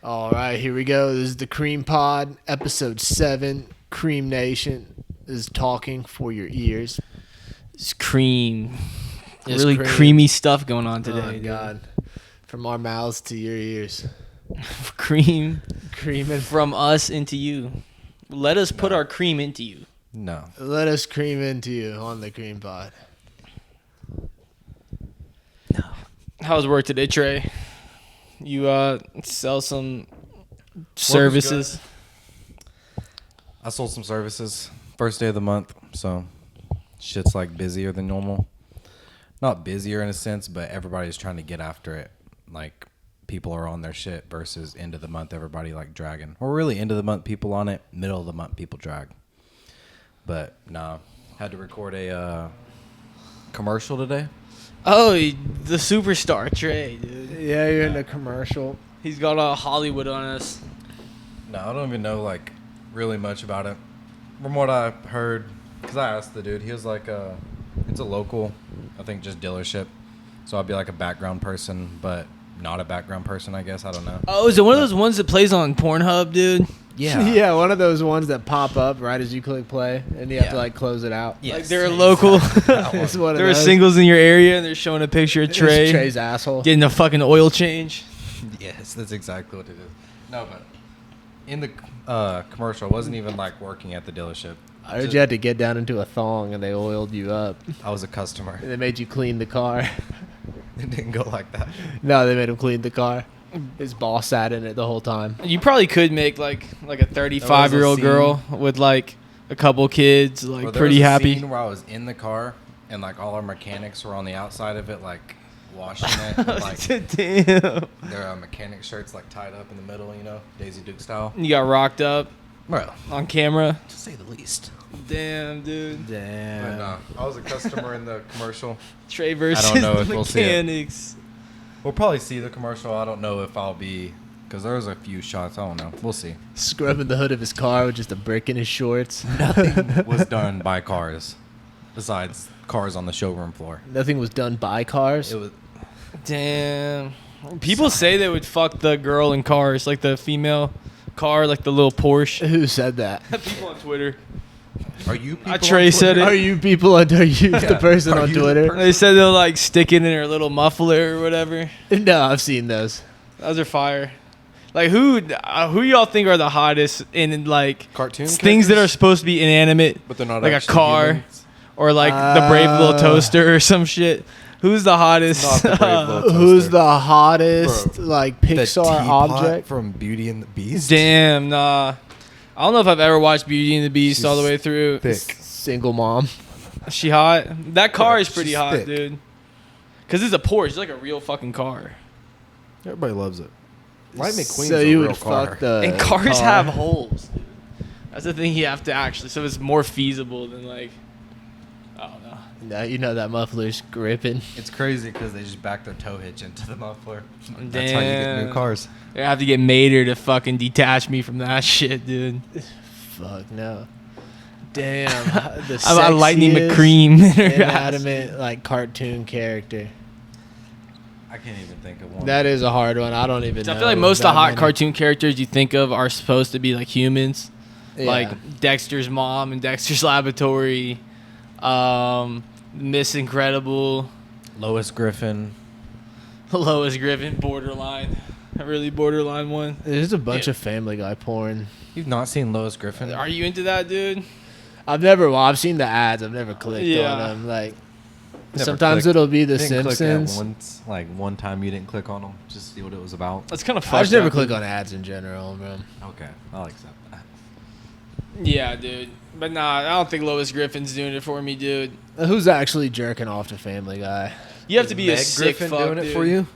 All right, here we go. This is the Cream Pod, episode 7. Cream Nation is talking for your ears. It's cream. It's Really cream. creamy stuff going on today. Oh, God. From our mouths to your ears. Cream. Creaming. From us into you. Let us put our cream into you. No. Let us cream into you on the Cream Pod. How's work today, Trey? You sell some services? I sold some services. First day of the month, so shit's like busier than normal. Not busier in a sense, but everybody's trying to get after it. Like people are on their shit versus end of the month, everybody like dragging. Or really end of the month people on it, middle of the month people drag. But nah, had to record a commercial today. Oh, the superstar, Trey, dude. Yeah, you're in the commercial. He's got a Hollywood on us. No, I don't even know like really much about it. From what I heard, because I asked the dude, he was like, it's a local, I think just dealership. So I'd be like a background person, but not a background person, I guess. I don't know. Oh, is it one of those ones that plays on Pornhub, dude? Yeah. Yeah, one of those ones that pop up right as you click play, and you have Yeah. to like close it out. Yes. Like they're a local. It's one of There are those. singles in your area, and they're showing a picture of It's Trey Trey's asshole. getting a fucking oil change. Yes, that's exactly what it is. No, but in the commercial, I wasn't even like working at the dealership. I heard you had to get down into a thong, and they oiled you up. I was a customer. And they made you clean the car. It didn't go like that. No, they made him clean the car. His boss sat in it the whole time. You probably could make like a 35-year-old scene. girl with like a couple kids, like Well, there pretty was a happy. scene where I was in the car and like all our mechanics were on the outside of it, like washing it. And, like Damn. their mechanic shirts like tied up in the middle, you know, Daisy Duke style. You got rocked up Well, on camera. to say the least. Damn, dude. But Damn. I was a customer in the commercial. Trey versus I don't know if the we'll see it. mechanics. We'll probably see the commercial. I don't know if I'll be, because there's a few shots. I don't know. We'll see. Scrubbing the hood of his car with just a brick in his shorts. Nothing was done by cars, besides cars on the showroom floor. Nothing was done by cars. It was. Damn. People say they would fuck the girl in cars, like the female car, like the little Porsche. Who said that? People on Twitter. Are you? People Trey on said Twitter? it. Are you people? Are you the person Are on you the Twitter? person? They said they'll like stick it in her little muffler or whatever. No, I've seen those. Those are fire. Like who y'all think are the hottest in like Cartoon things that are characters? supposed to be inanimate, But they're not like a actually car humans? or like the brave little Uh, toaster or some shit? Who's the hottest? Not the Brave Little Who's Toaster. the hottest Bro, like The Pixar teapot object? from Beauty and the Beast. Damn, nah. I don't know if I've ever watched Beauty and the Beast She's all the way through. Thick. Single mom. Is she hot? That car is pretty she's hot, thick. dude. Cause it's a Porsche, it's like a real fucking car. Everybody loves it. Lightning McQueen's So a you real would car. fuck the And cars car. have holes, dude. That's the thing you have to actually. So it's more feasible than like, I don't know. No, you know that muffler's gripping. It's crazy because they just back their tow hitch into the muffler. That's how you get new Damn. cars. I have to get Mater to fucking detach me from that shit, dude. Fuck no. Damn. The I'm a Lightning sexiest McCream in her ass. inanimate like cartoon character. I can't even think of one. That is a hard one. I don't even So know. I feel like most of the that hot many. cartoon characters you think of are supposed to be like humans. Yeah. Like Dexter's mom and Dexter's Laboratory, Miss Incredible, Lois Griffin. Lois Griffin, borderline, a really borderline one. There's a bunch of Family Guy porn. You've not seen Lois Griffin? Are you into that, dude? I've seen the ads. I've never clicked Yeah. on them. Like Never sometimes clicked. it'll be The Didn't click Simpsons. at once, like one time you didn't click on them just to see what it was about. That's kind of I fucked just never up, click dude. on ads in general, bro. Okay, I'll accept that. Yeah, dude. But nah, I don't think Lois Griffin's doing it for me, dude. Who's actually jerking off to Family Guy? You have to Is be a Meg sick Griffin fuck, doing dude. it for you?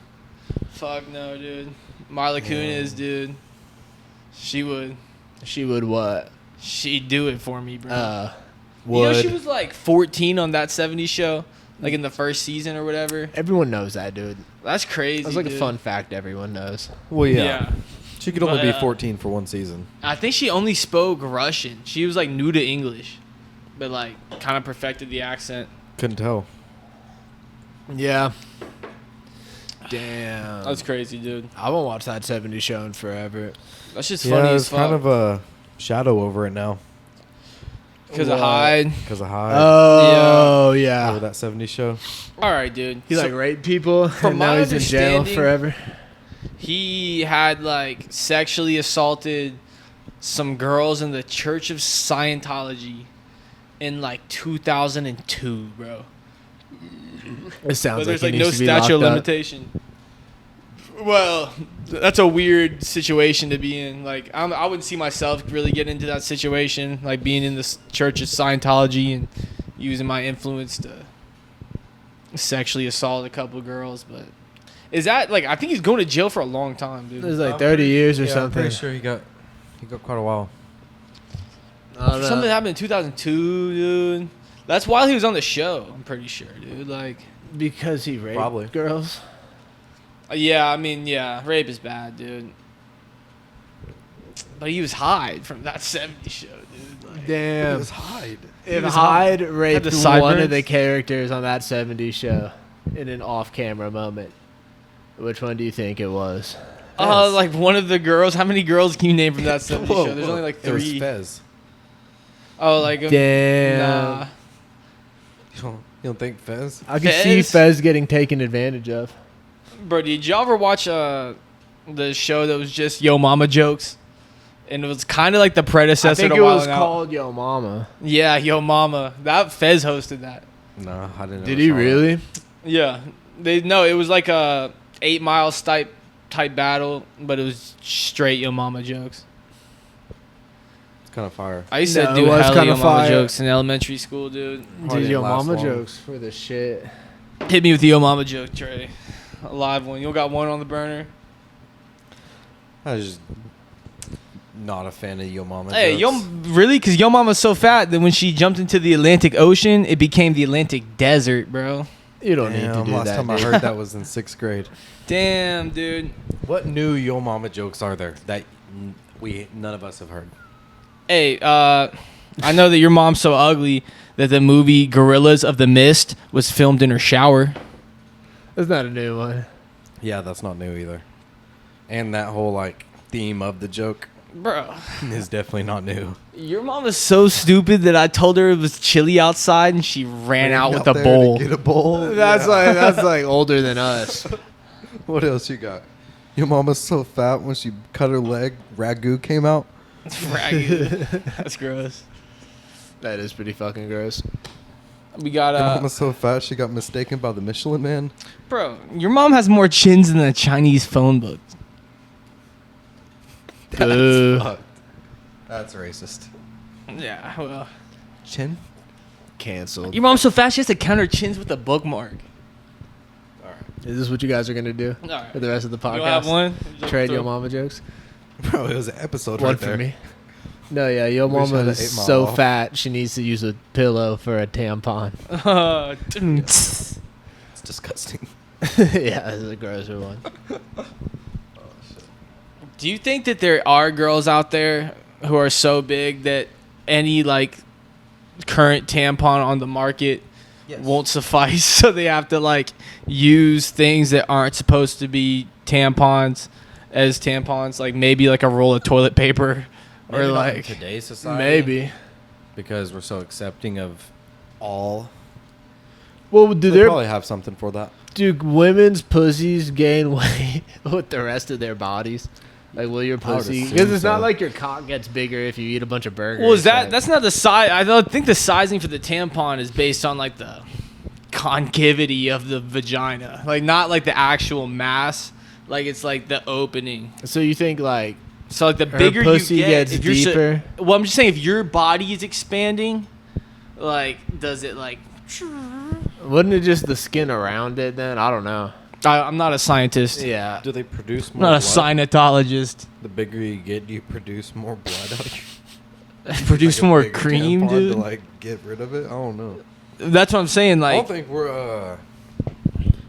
Fuck no, dude. Marla Kunis, dude. She would. She would what? She'd do it for me, bro. You know Would. she was like 14 on that 70s show, like in the first season or whatever. Everyone knows that, dude. That's crazy. That's like dude. a fun fact everyone knows. Well, Yeah. She could only But, be 14 for one season. I think she only spoke Russian. She was like new to English, but like kind of perfected the accent. Couldn't tell. Yeah. Damn. That's crazy, dude. I won't watch that 70s show in forever. That's just Yeah, funny there's as fuck. kind of a shadow over it now. Because of Hyde. Because of Hyde. Oh, yeah. Over that 70s show. All right, dude. He So like raped people from and now my he's in jail understanding- forever. he had like sexually assaulted some girls in the Church of Scientology in like 2002, bro. It sounds But like there's he like needs no to be statute of locked up. limitation. Well, that's a weird situation to be in. Like, I wouldn't see myself really getting into that situation, like being in the Church of Scientology and using my influence to sexually assault a couple of girls. But is that like? I think he's going to jail for a long time, dude. It was like 30 years or Yeah, I'm something. pretty sure he got quite a while. I don't know. Something happened in 2002, dude. That's while he was on the show. I'm pretty sure, dude. Like, Because he raped Probably. girls. yeah, I mean, yeah, rape is bad, dude. But he was Hyde from that 70s show, dude. Like, Damn. Hyde. If was Hyde raped the one sideburns? of the characters on that 70s show in an off-camera moment, which one do you think it was? like one of the girls. How many girls can you name from that 70s Whoa, show? There's only like It was 3. Fez. Oh, like Damn. nah. You don't think Fez? I could see Fez? Fez getting taken advantage of. Bro, did y'all ever watch the show that was just Yo Mama jokes? And it was kind of like the I predecessor think to it was Wild 'N Out. called Yo Mama. Yeah, Yo Mama. That Fez hosted that. No, I didn't know. Did he really? Yeah, it was like a 8 Mile type battle, but it was straight Yo Mama jokes. It's kind of fire. I used No, to it do was hella kinda Yo Mama fire. jokes in elementary school, dude. Probably Dude, Yo didn't last Mama long. jokes for the shit. Hit me with the Yo Mama joke, Trey. A live one. You got one on the burner? I was just not a fan of Yo Mama. Hey, Yo, jokes. really? Because Yo Mama's so fat that when she jumped into the Atlantic Ocean, it became the Atlantic Desert, bro. You don't need to Damn, do last that. time I dude. heard that was in 6th grade. Damn, dude. What new Yo Mama jokes are there that none of us have heard? Hey, I know that your mom's so ugly that the movie Gorillas of the Mist was filmed in her shower. That's not a new one. Yeah, that's not new either. And that whole like theme of the joke Bro, is definitely not new. your mom is so stupid that I told her it was chilly outside and she ran out with a there to bowl. Get a bowl. That's Yeah. that's like older than us. What else you got? Your mama's so fat when she cut her leg, ragu came out. Ragged. That's gross. That is pretty fucking gross. We got Your mama's so fat she got mistaken by the Michelin Man. bro, your mom has more chins than a Chinese phone book. Boo. Fucked. That's racist. Yeah, well. Chin? Canceled. Your mom's so fat she has to count her chins with a bookmark. Is this what you guys are gonna do All right. for the rest of the You don't have podcast? one? Trade Yo Mama jokes. Bro, it was an episode One right for there. me. No, yeah, Yo Wish I Mama had is 8 Mile so off. fat she needs to use a pillow for a tampon. It's disgusting. Yeah, this is a grosser one. Do you think that there are girls out there who are so big that any like current tampon on the market won't suffice, so they have to like use things that aren't supposed to be tampons as tampons, like maybe like a roll of toilet paper or Maybe not in like today's society. Maybe. Because we're so accepting of all. Well, do They their probably have something for that. do women's pussies gain weight with the rest of their bodies? Like, will your I would pussy? assume Because it's not so. like your cock gets bigger if you eat a bunch of burgers. Well, is that like- that's not the size? I don't think the sizing for the tampon is based on like the concavity of the vagina, like not like the actual mass. Like it's like the opening. So you think like So like the her bigger pussy you get, gets if you're deeper? well, I'm just saying if your body is expanding, like does it like? Wouldn't it just the skin around it then? I don't know. I'm not a scientist. Yeah. Do they produce I'm more not a blood? Scientologist. The bigger you get, do you produce more blood out of your Produce like a more bigger cream, tampon dude. To like get rid of it? I don't know. That's what I'm saying. I don't Like, think we're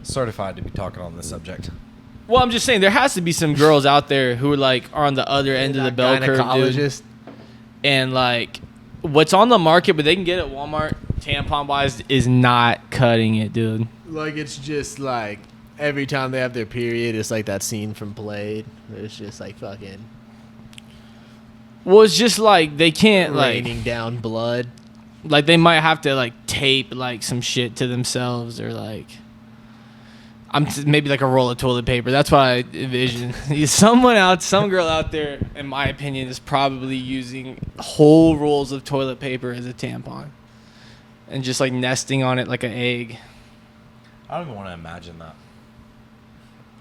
certified to be talking on this subject. well, I'm just saying there has to be some girls out there who are like are on the other end of the bell curve, dude. Gynecologist. And like what's on the market, but they can get at Walmart tampon wise is not cutting it, dude. Like it's just like every time they have their period, it's like that scene from Blade. It's just like fucking Well, it's just like they can't raining down blood. like they might have to like tape like some shit to themselves or like maybe like a roll of toilet paper. That's what I envision. Some girl out there, in my opinion, is probably using whole rolls of toilet paper as a tampon and just like nesting on it like an egg. I don't even want to imagine that.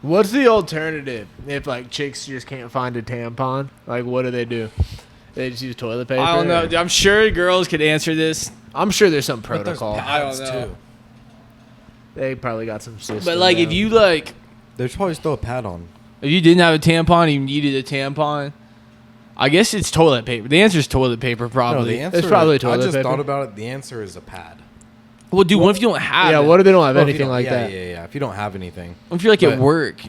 What's the alternative if like chicks just can't find a tampon? Like, what do? They just use toilet paper? I don't know. I'm sure girls could answer this. I'm sure there's some But there's protocol. pads, I don't know. too. They probably got some system. But like, if down. you like, There's probably still a pad on. if you didn't have a tampon, and you needed a tampon. I guess it's toilet paper. The answer is toilet paper, No, probably. the answer. It's probably I toilet just paper. thought about it. The answer is a pad. Well, dude, what if you don't have Yeah, it? what if they don't have Well, if you anything don't- like yeah, that? Yeah. If you don't have anything, What if you're like at But- work?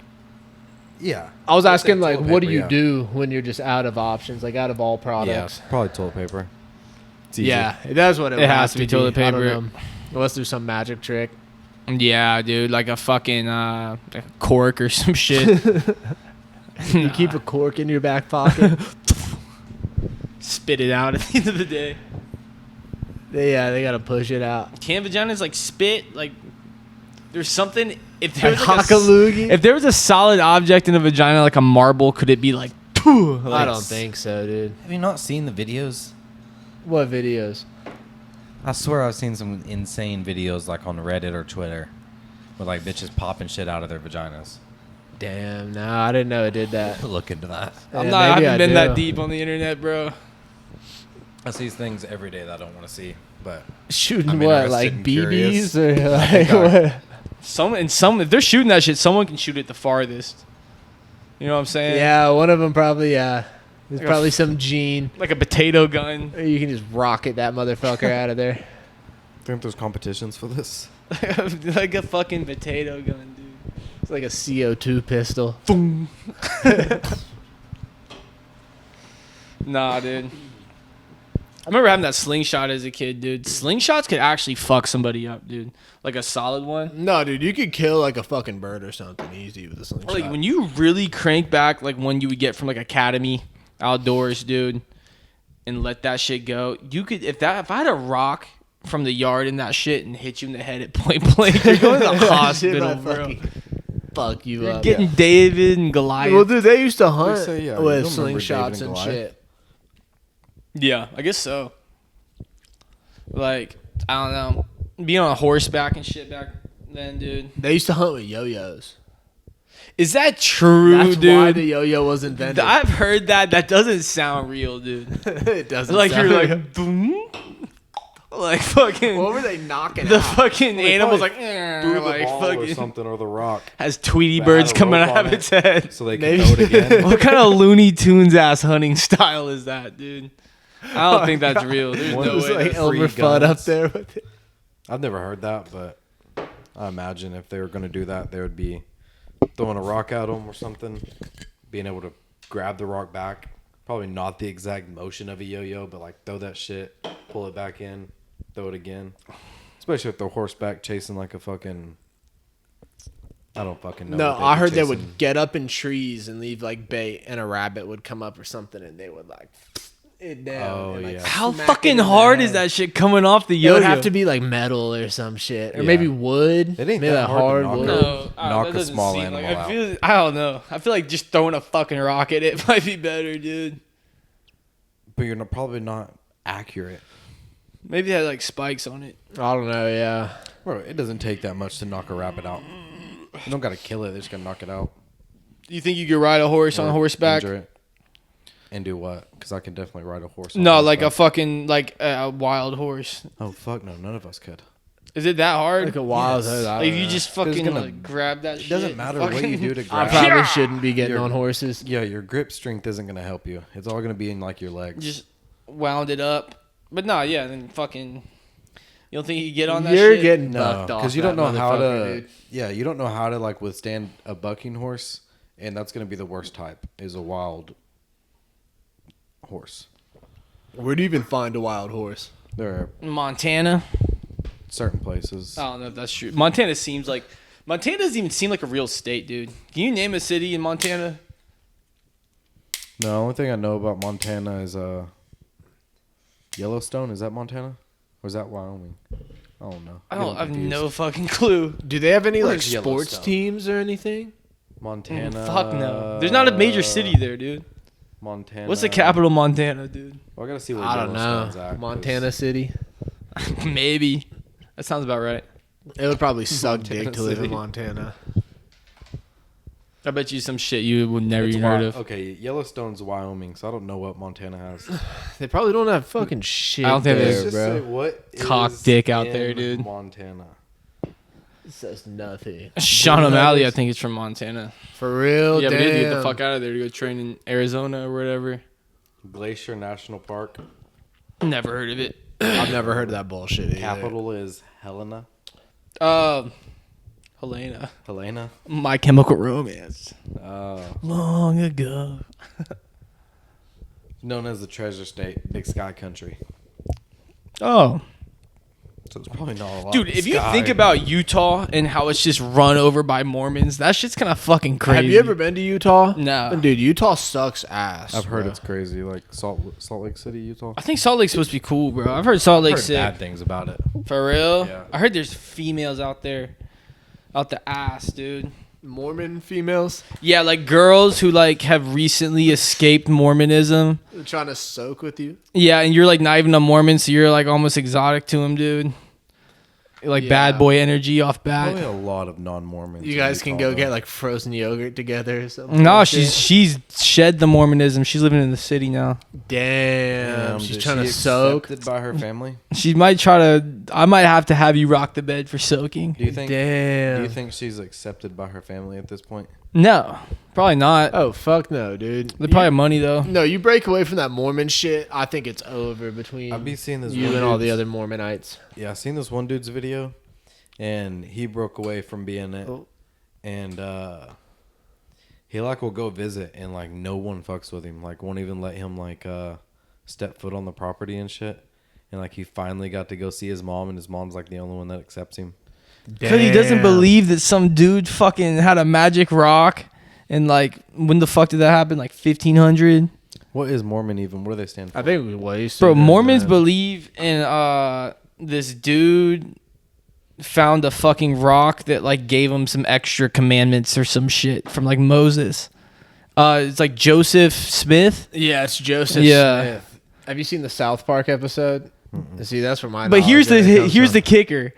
yeah. I was I'd say asking like, toilet what do paper, you yeah. do when you're just out of options, like out of all Yeah, products? probably toilet paper. It's easy. Yeah, that's what it, It would has have to be toilet I don't paper. know. Unless there's some magic trick. Yeah, dude, like a fucking like a cork or some shit. You keep a cork in your back pocket. Spit it out at the end of the day. they gotta push it out. Can vaginas like spit? Like, there's something. If Like there was like Hockaloogie? if there was a solid object in a vagina like a marble, could it be like? I don't think so, dude. Have you not seen the videos? What videos? I swear I've seen some insane videos like on Reddit or Twitter with like bitches popping shit out of their vaginas. Damn, no, I didn't know it did that. Look into that. I'm Yeah, not. I maybe haven't I been do. that deep on the internet, bro. I see things every day that I don't want to see, but Shooting I'm what, interested like and BBs curious. or like what? If they're shooting that shit, someone can shoot it the farthest. You know what I'm saying? Yeah, one of them probably. Yeah, there's Like a probably some gene. Like a potato gun. Or you can just rocket that motherfucker out of there. think there's competitions for this. Like a fucking potato gun, dude. It's like a CO2 pistol. Boom. Nah, dude. I remember having that slingshot as a kid, dude. Slingshots could actually fuck somebody up, dude. Like a solid one. No, dude, you could kill like a fucking bird or something easy with a slingshot. Or like when you really crank back, like one you would get from like Academy Outdoors, dude, and let that shit go. You could if I had a rock from the yard in that shit and hit you in the head at point blank, you're going to the hospital, bro. Fuck you You're up. getting David and Goliath. Well, dude, they used to hunt say, yeah, with you don't remember slingshots David and and Goliath? shit. Yeah, I guess so. Like, I don't know. Being on horseback and shit back then, dude. They used to hunt with yo-yos. Is that true, That's dude? why the yo-yo was invented. I've heard that. That doesn't sound real, dude. It doesn't Like sound you're real. like, boom. Like fucking. What were they knocking The out? fucking they animal's probably like, like or fucking. something or the rock, Has Tweety That birds had a coming rope out on of it. its head. so they can Maybe. throw it again. What kind of Looney Tunes ass hunting style is that, dude? I don't think that's real. There's One no It was way. like that's- Elmer free Fudd up guns. there with it. I've never heard that, but I imagine if they were going to do that, they would be throwing a rock at them or something, being able to grab the rock back. Probably not the exact motion of a yo-yo, but like throw that shit, pull it back in, throw it again. Especially if they're horseback chasing like a fucking... I don't fucking know. No, what they'd I be heard they chasing. would get up in trees and leave like bait, and a rabbit would come up or something, and they would like it down. Oh, and, like, yeah. How smack it fucking in the hard head. is that shit coming off the It yo-yo? would have to be like metal or some shit, or Yeah. maybe wood. It ain't maybe that hard to knock wood. out. No, Knock that a doesn't small seem animal like, out. I don't know. I feel like just throwing a fucking rock at it might be better, dude. But you're probably not accurate. Maybe it had like spikes on it. I don't know. Yeah, Bro, it doesn't take that much to knock a rabbit out. You don't got to kill it. They just got to knock it out. You think you could ride a horse on Or horseback? injure it. And do what? Because I can definitely ride a horse. on No, like a horseback. fucking like a wild horse. Oh fuck no! None of us could. Is it that hard? like a wild. Yes. I Like don't you know. just fucking gonna- like grab that shit. It doesn't matter what you do to I grab. probably shouldn't be getting You're- on horses. Yeah, your grip strength isn't gonna help you. It's all gonna be in like your legs. Just wound it up. But no, yeah, then fucking. You don't think you could get on that You're shit? getting no, bucked off. because you don't know that how to. motherfucker, dude. Yeah, you don't know how to like withstand a bucking horse, and that's gonna be the worst type. Is a wild horse. Where do you even find a wild horse? There are Montana. certain places. I don't know if that's true. Montana seems like Montana doesn't even seem like a real state, dude. Can you name a city in Montana? No, the only thing I know about Montana is Yellowstone. Is that Montana? Or is that Wyoming? I don't know. I have no fucking clue. Do they have any like Where's sports Yellowstone? teams or anything? Montana. Fuck no. There's not a major city there, dude. Montana. What's the capital of Montana, dude? Well, I gotta see where I don't know. Yellowstone's at, 'cause Montana City. Maybe. That sounds about right. It would probably suck dick to live in City. Montana. I bet you some shit you would never It's even heard of. Okay, Yellowstone's Wyoming, so I don't know what Montana has. They probably don't have fucking shit I don't think there, there's- Let's bro. just say what Cock is dick out in there, dude. Montana. It says nothing. Sean O'Malley, I think, is from Montana. For real? Yeah, but he had to get the Damn. fuck out of there to go train in Arizona or whatever. Glacier National Park. Never heard of it. I've never heard of that bullshit either. Capital is Helena. Helena. My Chemical Romance. Uh, Long ago. known as the Treasure State, Big Sky Country. Oh. So it's probably not a lot. Dude, of if you sky. think about Utah and how it's just run over by Mormons, that shit's kind of fucking crazy. Have you ever been to Utah? No. Dude, Utah sucks ass. I've heard bro. it's crazy, like Salt Lake City, Utah. I think Salt Lake's supposed to be cool, bro. I've heard Salt I've Lake's heard sick. bad things about it. For real? Yeah. I heard there's females out there. Out the ass, dude. Mormon females. Yeah, like girls who like have recently escaped Mormonism. They're trying to soak with you. Yeah, and you're like not even a Mormon, so you're like almost exotic to them, dude. Like Yeah. bad boy energy off Probably bat. a lot of non-Mormons. You in guys can Utah, go though. get like frozen yogurt together or something. No, like she's shed the Mormonism. She's living in the city now. Damn. She's is trying she to soak. accepted by her family. She might try to. I might have to have you rock the bed for soaking. Do you think? Damn. Do you think she's accepted by her family at this point? No, probably not. Oh fuck no, dude. They probably have money though. No, you break away from that Mormon shit. I think it's over between I've been seeing this. you one and all the dude's- other Mormonites. Yeah, I seen this one dude's video, and he broke away from being it, Oh. and he like will go visit, and like no one fucks with him, like won't even let him like step foot on the property and shit, and like he finally got to go see his mom, and his mom's like the only one that accepts him. Because he doesn't Damn. believe that some dude fucking had a magic rock. And like, when the fuck did that happen? Like 1500? What is Mormon even? What do they stand for? I think it was way Bro, sooner Mormons than- believe in this dude found a fucking rock that like gave him some extra commandments or some shit from like Moses. It's like Joseph Smith. Yeah, it's Joseph Yeah. Smith. Have you seen the South Park episode? See, that's where my. But here's knowledge the kicker.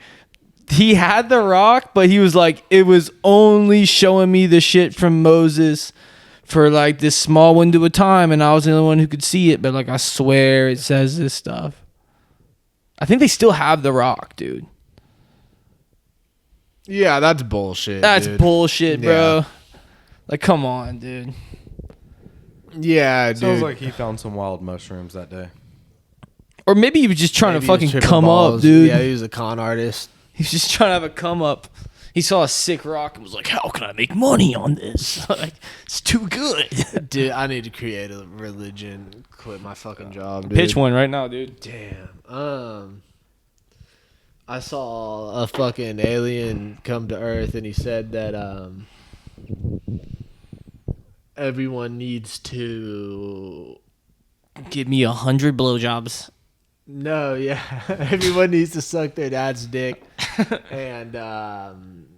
He had the rock, but he was like, it was only showing me the shit from Moses for like this small window of time, and I was the only one who could see it. But like, I swear it says this stuff. I think they still have the rock, dude. Yeah, that's bullshit. That's dude. bullshit, bro. Yeah. Like, come on, dude. Yeah, dude. Sounds like he found some wild mushrooms that day. Or maybe he was just trying Maybe to he was fucking tripping come balls. up, dude. Yeah, he was a con artist. He's just trying to have a come up. He saw a sick rock and was like, how can I make money on this? Like, it's too good. Dude, I need to create a religion. Quit my fucking job, dude. Pitch one right now, dude. Damn. I saw a fucking alien come to Earth, and he said that everyone needs to. Give me 100 blowjobs. No, yeah, everyone needs to suck their dad's dick, and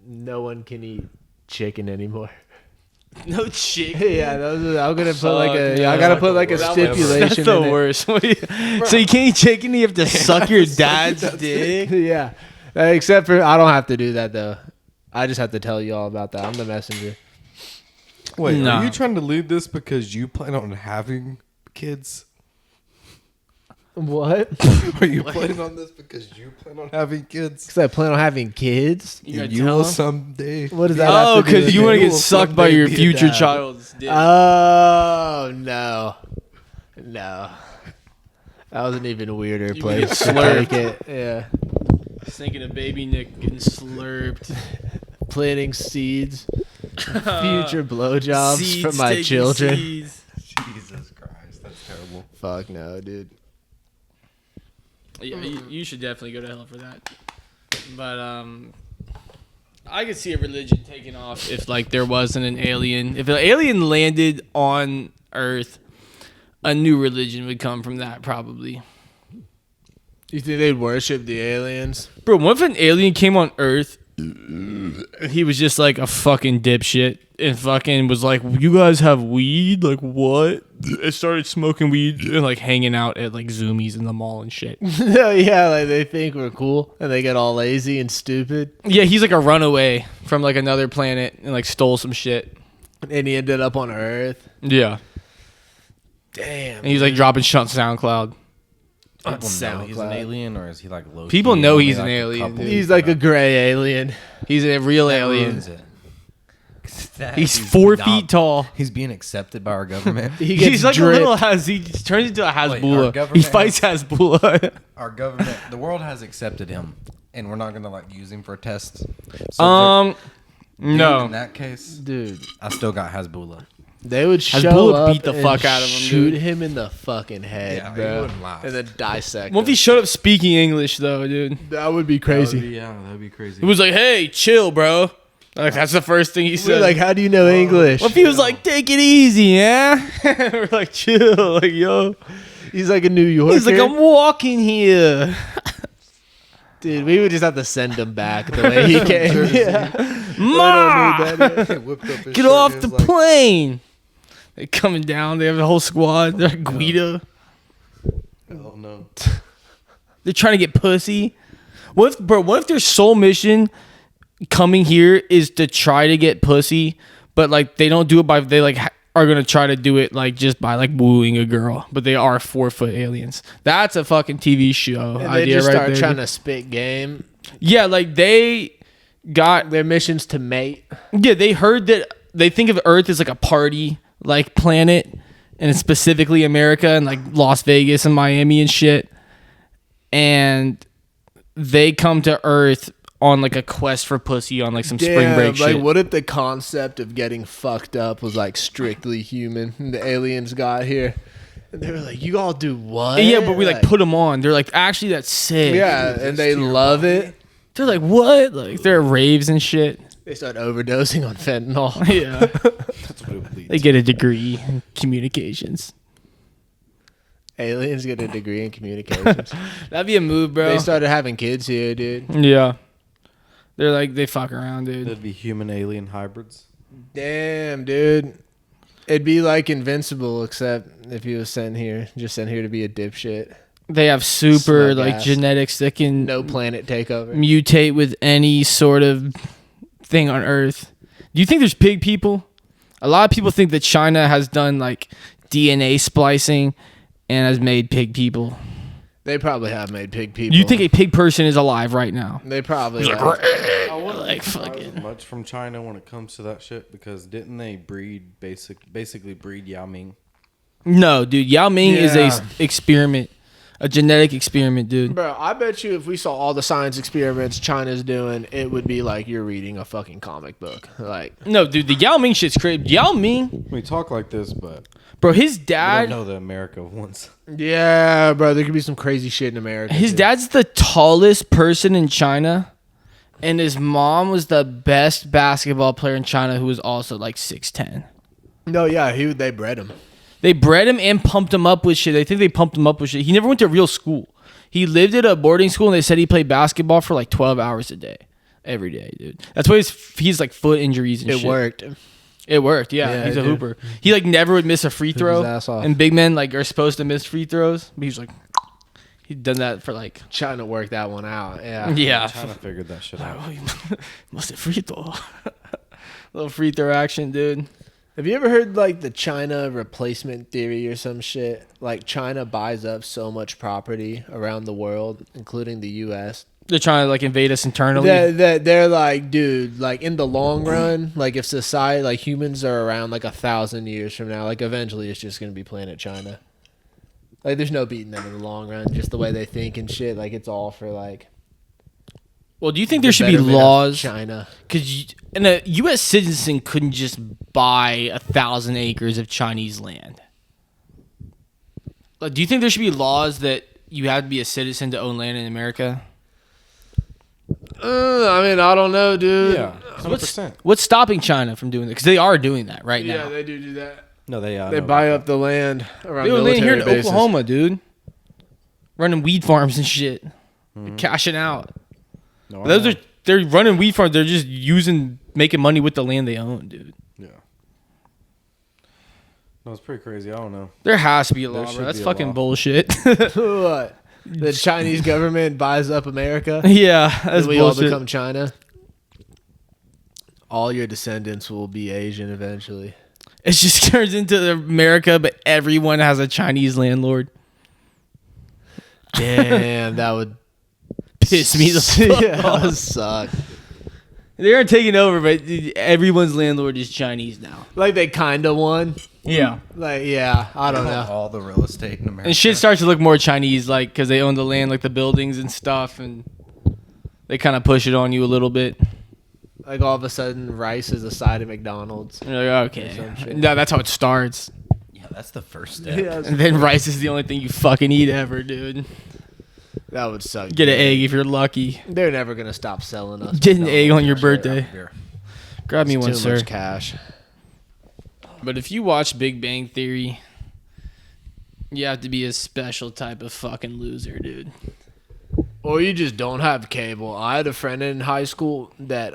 no one can eat chicken anymore. No chick. Yeah, I'm gonna put like a. Fuck, I no. gotta put like a That's stipulation. That's the in it. worst. So you can't eat chicken, you have to suck your dad's dick? Yeah, except for I don't have to do that though. I just have to tell you all about that. I'm the messenger. Wait, Nah. are you trying to lead this because you plan on having kids? What? Are you planning on this because you plan on having kids? Because I plan on having kids. You gotta You tell will him? someday. What does that? Oh, have to do because with you it? want to You get will sucked by someday your be a future dad. child's dick. Oh no, no. That was an even weirder You place get to slurped. take it. Yeah, Thinking of baby Nick getting slurped. planting seeds, future blowjobs Seeds for my taking children. seeds. Jesus Christ, that's terrible. Fuck no, dude. Yeah, you should definitely go to hell for that. But I could see a religion taking off if like there wasn't an alien. If an alien landed on Earth, a new religion would come from that probably. You think they'd worship the aliens? Bro, what if an alien came on Earth? He was just like a fucking dipshit and fucking was like, "You guys have weed? Like what?" It started smoking weed and like hanging out at like Zoomies in the mall and shit. No, yeah, like they think we're cool and they get all lazy and stupid. Yeah, he's like a runaway from like another planet and like stole some shit. And he ended up on Earth. Yeah. Damn. And he's like dropping shit on SoundCloud. People know he's an alien, or is he like low? People know he's an alien, dude. He's like a gray alien. He's a real alien. Ruins it. He's 4 feet tall. He's being accepted by our government. He's like dripped. a little he turns into a our Hasbulla. government He fights Hasbulla. Our government, the world has accepted him, and we're not gonna like use him for a test. No. In that case, Dude, I still got Hasbulla. they would show Hasbulla up beat the and fuck out of him, shoot dude. him in the fucking head, Yeah, he bro. wouldn't last. And then dissect What if he him. showed up speaking English though, dude? That would be crazy. That'd be crazy. He was like, "Hey, chill, bro." Like that's the first thing he We're said. like, how do you know English? what if he was like, "Take it easy, yeah"? We're like, "Chill, like yo." He's like a New Yorker. He's like, "I'm walking here." Dude, we would just have to send him back the way he came. Yeah. Ma! Get Get off the plane. They coming down. They have a whole squad. They're like Guido. Oh no. They're trying to get pussy. What if their sole mission coming here is to try to get pussy, but like they don't do it by are gonna try to do it like just by like wooing a girl, but they are 4-foot aliens. That's a fucking TV show And they idea just right start there. trying to spit game. Yeah, like they got Their mission's to mate. yeah. They heard that they think of Earth as like a party like planet, and it's specifically America and like Las Vegas and Miami and shit, and they come to Earth on like a quest for pussy on like some spring break shit. Like, what if the concept of getting fucked up was like strictly human? And the aliens got here, and they were like, "You all do what?" Yeah, but we like put them on. They're like, actually, that's sick. Yeah, and they love it. They're like, what? Like they're at raves and shit. They start overdosing on fentanyl. Yeah. That's what it would lead They get a degree in communications. Aliens get a degree in communications. That'd be a move, bro. They started having kids here, dude. Yeah. They're like, they fuck around, dude. That'd be human alien hybrids. Damn, dude. It'd be like Invincible, except if he was sent here to be a dipshit. They have super Smug like ass. genetics that can No planet takeover. mutate with any sort of thing on Earth. Do you think there's pig people? A lot of people think that China has done like DNA splicing and has made pig people. They probably have made pig people. Do you think a pig person is alive right now? They probably Like, have. I wouldn't like fucking. Much from China when it comes to that shit, because didn't they breed basically breed Yao Ming? No, dude. Yao Ming is Yeah. a experiment, a genetic experiment, dude. Bro, I bet you if we saw all the science experiments China's doing, it would be like you're reading a fucking comic book. Like, No, dude. The Yao Ming shit's crazy. Yao Ming, We talk like this, but bro. His I dad. don't know the America once. yeah, bro, there could be some crazy shit in America. His too. dad's the tallest person in China, and his mom was the best basketball player in China, who was also like 6'10". No, yeah, they bred him. They bred him and pumped him up with shit. I think they pumped him up with shit. He never went to real school. He lived at a boarding school, and they said he played basketball for like 12 hours a day, every day, dude. That's why he's like foot injuries and It shit. worked. It worked, yeah. Yeah, He's it a did. hooper. He like never would miss a free throw. his ass off. And big men like are supposed to miss free throws. But he's like, he'd done that for like, Trying to work that one out. Yeah. yeah. China figured that shit out. Oh, you must have free throw. Little free throw action, dude. Have you ever heard like the China replacement theory or some shit? Like China buys up so much property around the world, including the U.S. They're trying to like invade us internally. They're like, dude, like in the long run, like if society, like humans are around like 1,000 years from now, like eventually it's just gonna be Planet China. Like there's no beating them in the long run, just the way they think and shit. Like it's all for like. Well, do you think there the should be betterment of laws? China. Because a U.S. citizen couldn't just buy 1,000 acres of Chinese land. Like, do you think there should be laws that you have to be a citizen to own land in America? I mean, I don't know, dude. Yeah, 100%. What's stopping China from doing that? Because they are doing that right Yeah, now. they do that. No, they They buy up the land around They were laying here military in bases. Oklahoma, dude. Running weed farms and shit. They're cashing out. No, They're running weed farms. They're just making money with the land they own, dude. Yeah. No, it's pretty crazy. I don't know. There has to be a There law, should bro. That's be a fucking law. bullshit. What? The Chinese government buys up America? Yeah, that's And we all bullshit. become China? All your descendants will be Asian eventually. It just turns into America, but everyone has a Chinese landlord. Damn, that would Piss me the fuck yeah, that off. would suck. They aren't taking over, but everyone's landlord is Chinese now. Like they kind of won. Yeah. Like yeah, I don't know. All the real estate in America. And shit starts to look more Chinese, like, because they own the land, like the buildings and stuff, and they kind of push it on you a little bit. Like all of a sudden, rice is a side of McDonald's. And you're like, okay. some shit. No, that's how it starts. Yeah, that's the first step. Yeah, And then rice is the only thing you fucking eat ever, dude. that would suck. Get an egg if you're lucky. They're never gonna stop selling us. Get an egg on your McDonald's. birthday. Beer. Grab me It's one, too sir. much cash. But if you watch Big Bang Theory, you have to be a special type of fucking loser, dude. Or you just don't have cable. I had a friend in high school that,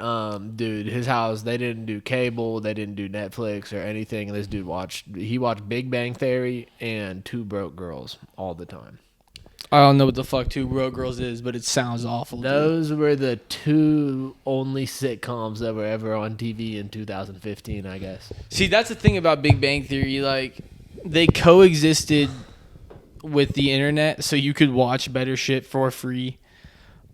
dude, his house, they didn't do cable, they didn't do Netflix or anything. And this dude watched Big Bang Theory and Two Broke Girls all the time. I don't know what the fuck Two Broke Girls is, but it sounds awful. Dude. Those were the two only sitcoms that were ever on TV in 2015, I guess. See, that's the thing about Big Bang Theory. Like, they coexisted with the internet, so you could watch better shit for free,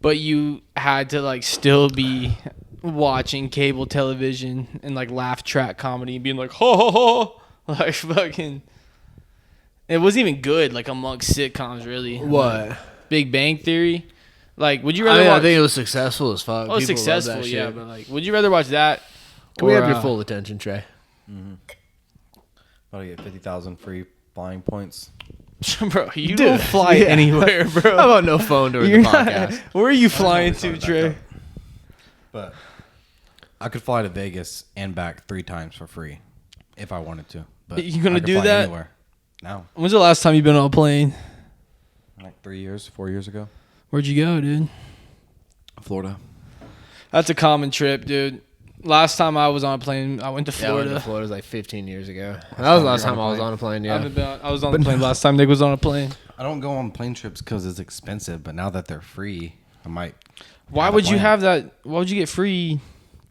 but you had to like still be watching cable television and like laugh track comedy and being like ho ho ho, like fucking. It wasn't even good like amongst sitcoms really. What? Big Bang Theory. Like, would you I rather mean, I watch? think it was successful as fuck. Oh, it's People love successful, that yeah, shit. but like, would you rather watch that? Can we or, have your full attention, Trey? About to get 50,000 free flying points. Bro, you Dude, don't fly yeah. anywhere, bro. How about no phone during You're the not- podcast? Where are you flying to, Trey? But I could fly to Vegas and back 3 times for free if I wanted to. But You gonna I could do fly that? Anywhere. No. When's the last time you've been on a plane? Like 3 years, 4 years ago. Where'd you go, dude? Florida. That's a common trip, dude. Last time I was on a plane, I went to Yeah, I went Florida. to Florida was like 15 years ago. That was the last time I was on a plane, I yeah. was on the plane last time Nick was on a plane. I don't go on plane trips because it's expensive, but now that they're free, I might. Why have a would you plan. have that? Why would you get free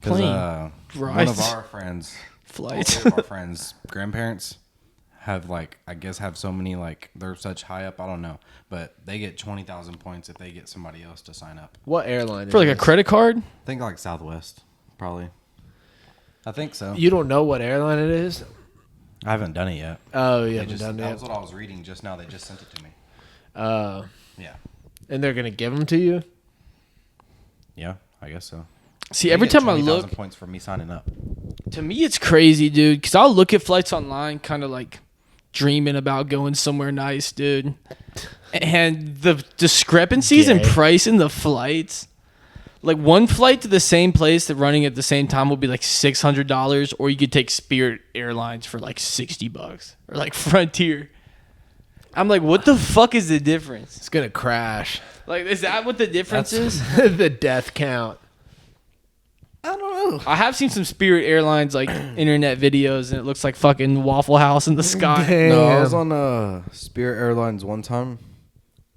Because plane one Right. of our friends, flights? all of our friends' grandparents have like, I guess, have so many like they're such high up. I don't know, but they get 20,000 points if they get somebody else to sign up. What airline For like is a this? credit card? I think like Southwest, probably. I think so. You don't know what airline it is? I haven't done it yet. Oh, you They haven't just, done that that. was what I was reading just now. They just sent it to me. Yeah, And they're gonna give them to you? yeah, I guess so. See, They every get time I 20,000 look, points for me signing up. to me it's crazy, dude. Because I'll look at flights online, kind of like dreaming about going somewhere nice, dude. And the discrepancies in Gay. price in the flights. Like one flight to the same place that running at the same time will be like $600, or you could take Spirit Airlines for like $60, or like Frontier. I'm like, what the fuck is the difference? It's gonna crash. Like, is that what the difference is? The death count. I don't know. I have seen some Spirit Airlines like internet videos, and it looks like fucking Waffle House in the sky. Damn. No, I was on Spirit Airlines one time.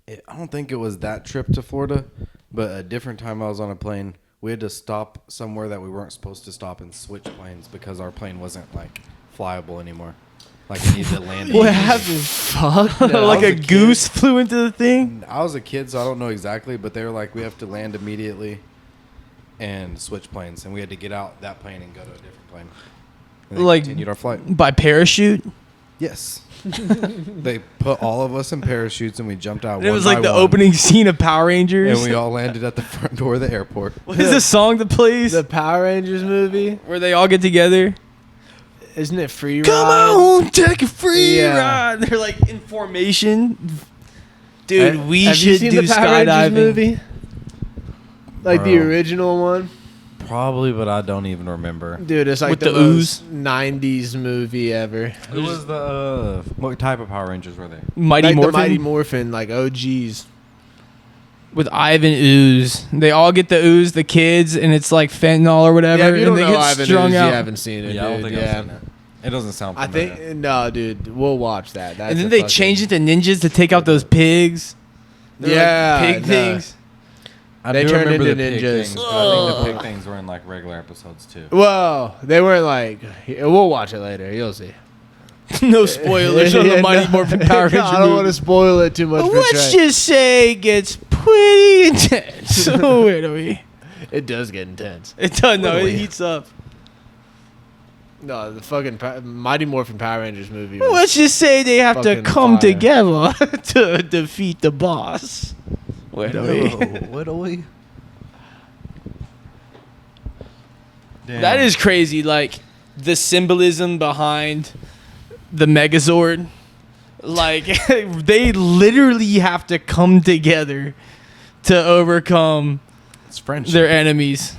I don't think it was that trip to Florida, but a different time I was on a plane. We had to stop somewhere that we weren't supposed to stop and switch planes because our plane wasn't like flyable anymore. Like we needed to land. What happened? Fuck. Like I was a a kid. goose flew into the thing? I was a kid, so I don't know exactly, but they were like, we have to land immediately and switch planes, and we had to get out that plane and go to a different plane. And they Like- continued our flight. By parachute? Yes. They put all of us in parachutes and we jumped out. And it one was like by the one, opening scene of Power Rangers. and we all landed at the front door of the airport. What is the song that plays? The Power Rangers movie? Where they all get together? Isn't it Free Ride? Come on, take a free Yeah. ride. They're like in formation. Dude, we Have you should seen do the Power Rangers skydiving. movie? Like the Bro. original one? Probably, but I don't even remember. Dude, it's like With the the ooze? most 90s movie ever. Who was the what type of Power Rangers were they? Mighty Like the Morphin Mighty Morphin, like OGs. with Ivan Ooze. They all get the ooze, the kids, and it's like fentanyl or whatever, Yeah, if you and don't they know get Ivan strung Ooze, out. you haven't seen it, Yeah, I don't dude. think Yeah. I've seen it. It doesn't sound I familiar. think no, dude. We'll watch that. That's And then a they fucking- changed it to ninjas to take out those pigs. They're Yeah, like pig no. things. I They do turned remember into the pig ninjas. things, but I think the Ugh. pig things were in like regular episodes too. Well, they weren't like. We'll watch it later. You'll see. No spoilers on the Yeah, Mighty no. Morphin Power Ranger No, I don't want to movie. spoil it too much. But for let's Trey. just say it gets pretty intense. Where do we? It does get intense. It does. No, Where do it we? heats up. No, the fucking Mighty Morphin Power Rangers movie. Was, Let's just say they have to fucking come fire. together to defeat the boss. Where do we? What do we? That is crazy. Like the symbolism behind the Megazord. Like they literally have to come together to overcome it's friendship. their enemies.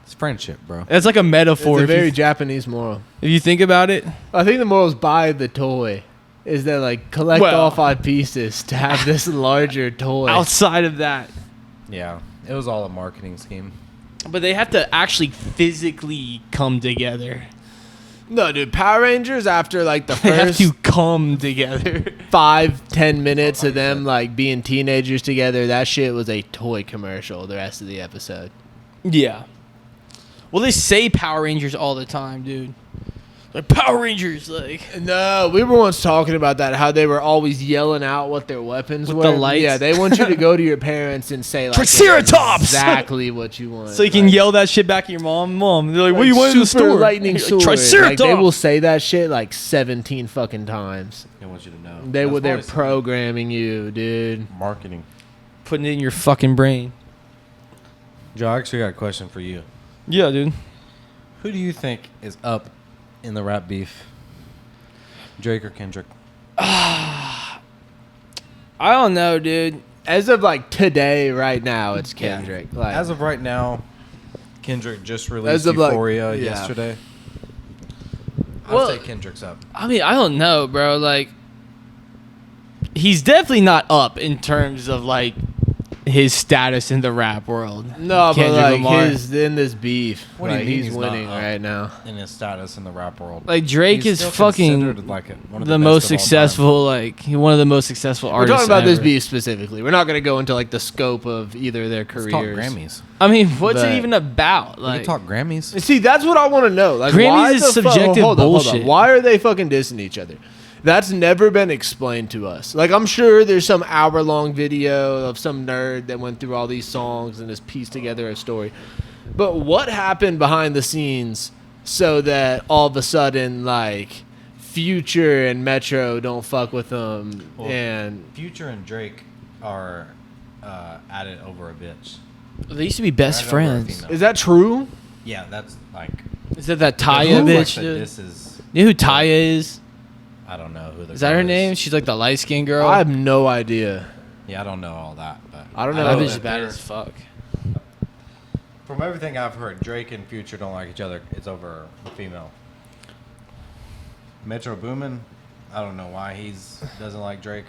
It's friendship, bro. That's like a it's metaphor. a If, very you, Japanese moral. if you think about it, I think the moral is buy the toy. Is that like collect Well- all 5 pieces to have this larger toy? outside of that, Yeah, it was all a marketing scheme. but they have to actually physically come together. No, dude. Power Rangers after like the They have first to come together. 5-10 minutes of them like being teenagers together, that shit was a toy commercial. The rest of the episode. Yeah. Well, they say Power Rangers all the time, dude. Like Power Rangers, like No, we were once talking about that. How they were always yelling out what their weapons With were. the lights? Yeah, they want you to go to your parents and say like Triceratops! exactly what you want. so you can Like- yell that shit back at your mom. Mom, they're like, "What do like you want in the super store?" lightning Like, sword. Triceratops. Like, they will say that shit like 17 fucking times. They want you to know. They're That's why programming you, dude. it's marketing. Putting it in your fucking brain. Joe, I actually got a question for you. Yeah, dude. Who do you think is up in the rap beef? Drake or Kendrick? I don't know, dude. As of like today, right now, it's Kendrick. Like As of right now, Kendrick just As released of, like, Euphoria yeah. yesterday. Well- I'd say Kendrick's up. I mean, I don't know, bro. Like, he's definitely not up in terms of like his status in the rap world. no, but Kendrick like Lamar. his in this beef, What do you like, mean he's he's not winning up? right now. In his status in the rap world. Like Drake He's is still fucking considered, like, one of the best most of all time. successful, like one of the most successful We're artists. talking about this ever. beef specifically. We're not going to go into like the scope of either of their Let's careers. talk Grammys. I mean, what's But- it even about? We Like, can talk Grammys. See, that's what I want to know. Like, Grammys why is the subjective hold on, hold on. bullshit. Why are they fucking dissing each other? That's never been explained to us. Like, I'm sure there's some hour-long video of some nerd that went through all these songs and has pieced together a story. But what happened behind the scenes so that all of a sudden, like, Future and Metro don't fuck with them? Well, and Future and Drake are at it over a bitch. they used to be best Right over a friends. female. is that true? Yeah, that's like. Is that Taya Who? bitch? Like, Dude? this is. You know who Taya is? I don't know who the. Is that girl her name? She's like the light skinned girl. I have no idea. Yeah, I don't know all that, but I don't know. that know bitch is that bad they're- as fuck. From everything I've heard, Drake and Future don't like each other. It's over the female. Metro Boomin, I don't know why he's doesn't like Drake.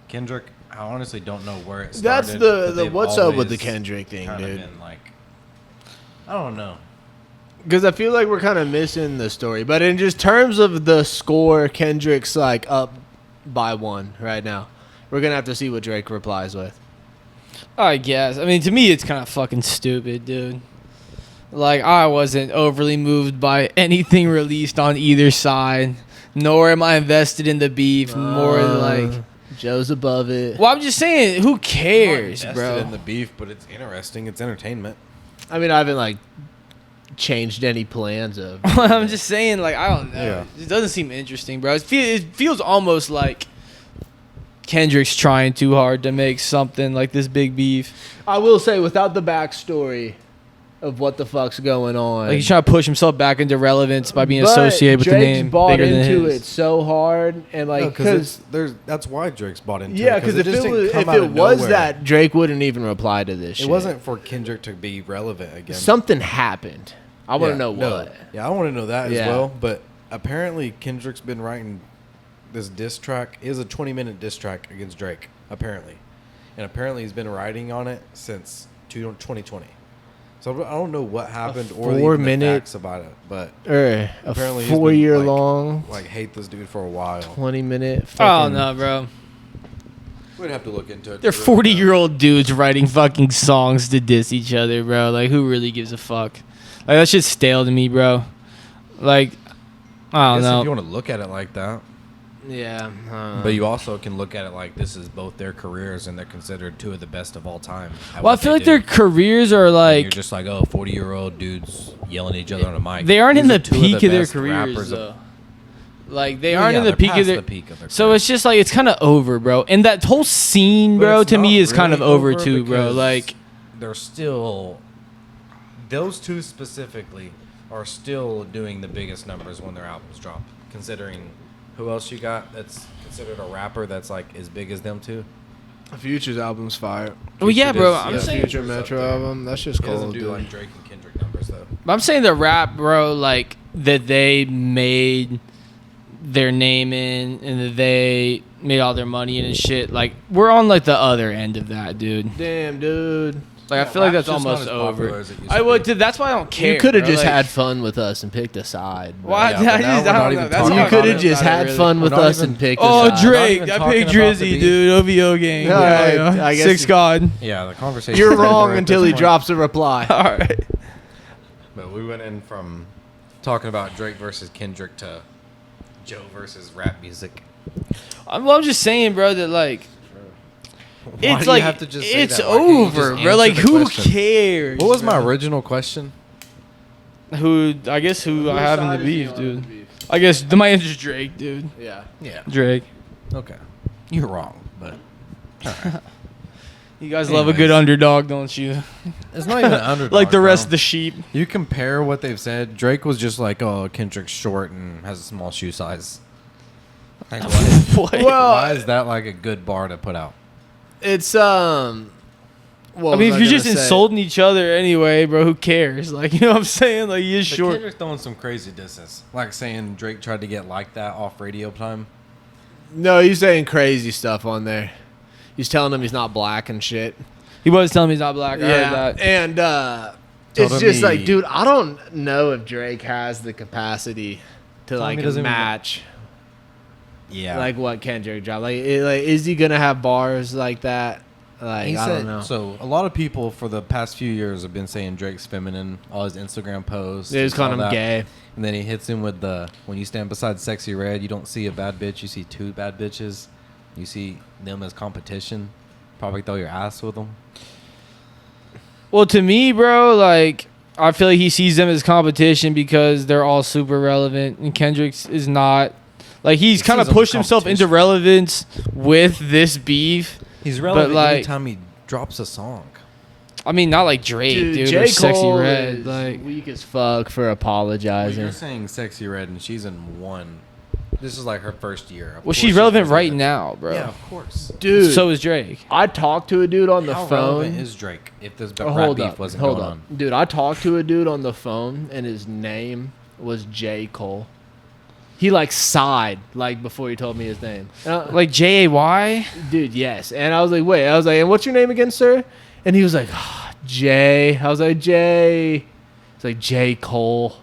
Kendrick, I honestly don't know where it started. That's but the they've what's up with the always Kendrick thing, kinda dude. been like, I don't know. Because I feel like we're kind of missing the story. But in just terms of the score, Kendrick's like up by 1 right now. We're going to have to see what Drake replies with. I guess. I mean, to me, it's kind of fucking stupid, dude. Like, I wasn't overly moved by anything released on either side, nor am I invested in the beef. More like, Joe's above it. well, I'm just saying, who cares, I'm not bro? invested in the beef, but it's interesting. It's entertainment. I mean, I haven't like changed any plans of. I'm just saying, like, I don't know. Yeah. It doesn't seem interesting, bro. It feels almost like Kendrick's trying too hard to make something like this big beef. I will say, without the backstory, of what the fuck's going on. Like he's trying to push himself back into relevance by being But associated with Drake's the name bought bigger than into his. it so hard, and like because that's why Drake's bought into yeah, it. because if just it didn't was come out of nowhere. that, Drake wouldn't even reply to this. It shit. wasn't for Kendrick to be relevant again. Something happened. I want to know no. what. Yeah, I want to know that as Yeah. well. But apparently, Kendrick's been writing this diss track. It is a 20-minute diss track against Drake, apparently. And apparently, he's been writing on it since 2020. So I don't know what happened or even the facts about it. But A apparently, he's been, 4-year like- long, like, hate this dude for a while. 20-minute. Oh no, bro. We'd have to look into it. They're 40-year-old dudes writing fucking songs to diss each other, bro. Like, who really gives a fuck? Like, that shit's stale to me, bro. Like, I don't If you know. want to look at it like that. Yeah. But you also can look at it like this is both their careers and they're considered two of the best of all time. Well, I feel like their careers are And like you're just like, oh, 40-year-old dudes yelling at each other on a mic. they aren't in These the are two peak of their best careers, rappers though. Like, they Well, aren't yeah, in the they're peak of past their. the peak of their So career. it's just like it's kind of over, bro. And that whole scene, But bro, it's to me not is kind of really over too, bro. because Like, they're still those two specifically are still doing the biggest numbers when their albums drop. Considering who else you got that's considered a rapper that's like as big as them two. Future's album's fire. well, yeah, bro. Future I'm is- saying, Future Metro album. That's just He doesn't cold, do dude. like Drake and Kendrick numbers though. I'm saying the rap, bro. Like that they made their name in and that they made all their money in and shit. Like we're on like the other end of that, dude. Damn, dude. Like I feel like that's almost over. I would. That's why I don't care. You could have bro. just Like, had fun with us and picked a side. bro. Why? Yeah, but now I we're don't not know. even That's talking how You I could feel have just about it, had really. fun We're with not us even- and picked a Oh, side. Drake! even I talking picked about the Drizzy, beat. dude. OVO gang. All right, Yeah, I guess Six you- God. Yeah, the conversation. You're is over wrong at until this he point. drops a reply. All right. But we went in from talking about Drake versus Kendrick to Joe versus rap music. I'm just saying, bro, that like Why it's do you like have to just say it's that? Why can't you over, just bro. answer Like the who question? cares? What was my bro? original question? Who I guess who I have in the beef, dude. I guess my answer's Drake, dude. Yeah. Yeah. Drake. Okay. You're wrong, but You guys love a good Anyways. underdog, don't you? it's not even an underdog. Like the rest of bro. the sheep. You compare what they've said. Drake was just like, "Oh, Kendrick's short and has a small shoe size." Like, What? why is that like a good bar to put out? It's I mean, if you're just insulting each other anyway, bro, who cares? Like, you know what I'm saying? Like, he is But short. Kendrick's throwing some crazy disses, like saying Drake tried to get like that off radio time. No, he's saying crazy stuff on there. He's telling him he's not black and shit. He was telling me he's not black. I heard that. and Told it's him just like, he- dude, I don't know if Drake has the capacity to Tell him like he doesn't even- match Yeah, like what Kendrick dropped. Like, is he gonna have bars like that? Like, he I said. don't know. So a lot of people for the past few years have been saying Drake's feminine. All his Instagram posts. They was all calling him that. gay. And then he hits him with the when you stand beside Sexy Red, you don't see a bad bitch, you see two bad bitches. You see them as competition. Probably throw your ass with them. Well, to me, bro, like, I feel like he sees them as competition because they're all super relevant, and Kendrick's is not. Like, he's He kind of sees them as pushed himself into competition. relevance with this beef. He's relevant like- every time he drops a song. I mean, not like Drake, dude, J. or Sexy Cole Red. is Like, weak as fuck for Well, apologizing. you're saying Sexy Red and she's in one. This is like her first year. Of well, course she's relevant right relevant. now, bro. Yeah, of course. Dude, So is Drake. I talked to a dude on the How phone. relevant is Drake if this Oh, rap hold beef up, wasn't hold going up, on? dude. I talked to a dude on the phone, and his name was J. Cole. He like sighed like before he told me his name. Like Jay. Dude, yes. And I was like, wait. I was like, and what's your name again, sir? And he was like, Jay. I was like, Jay. It's like J. Cole.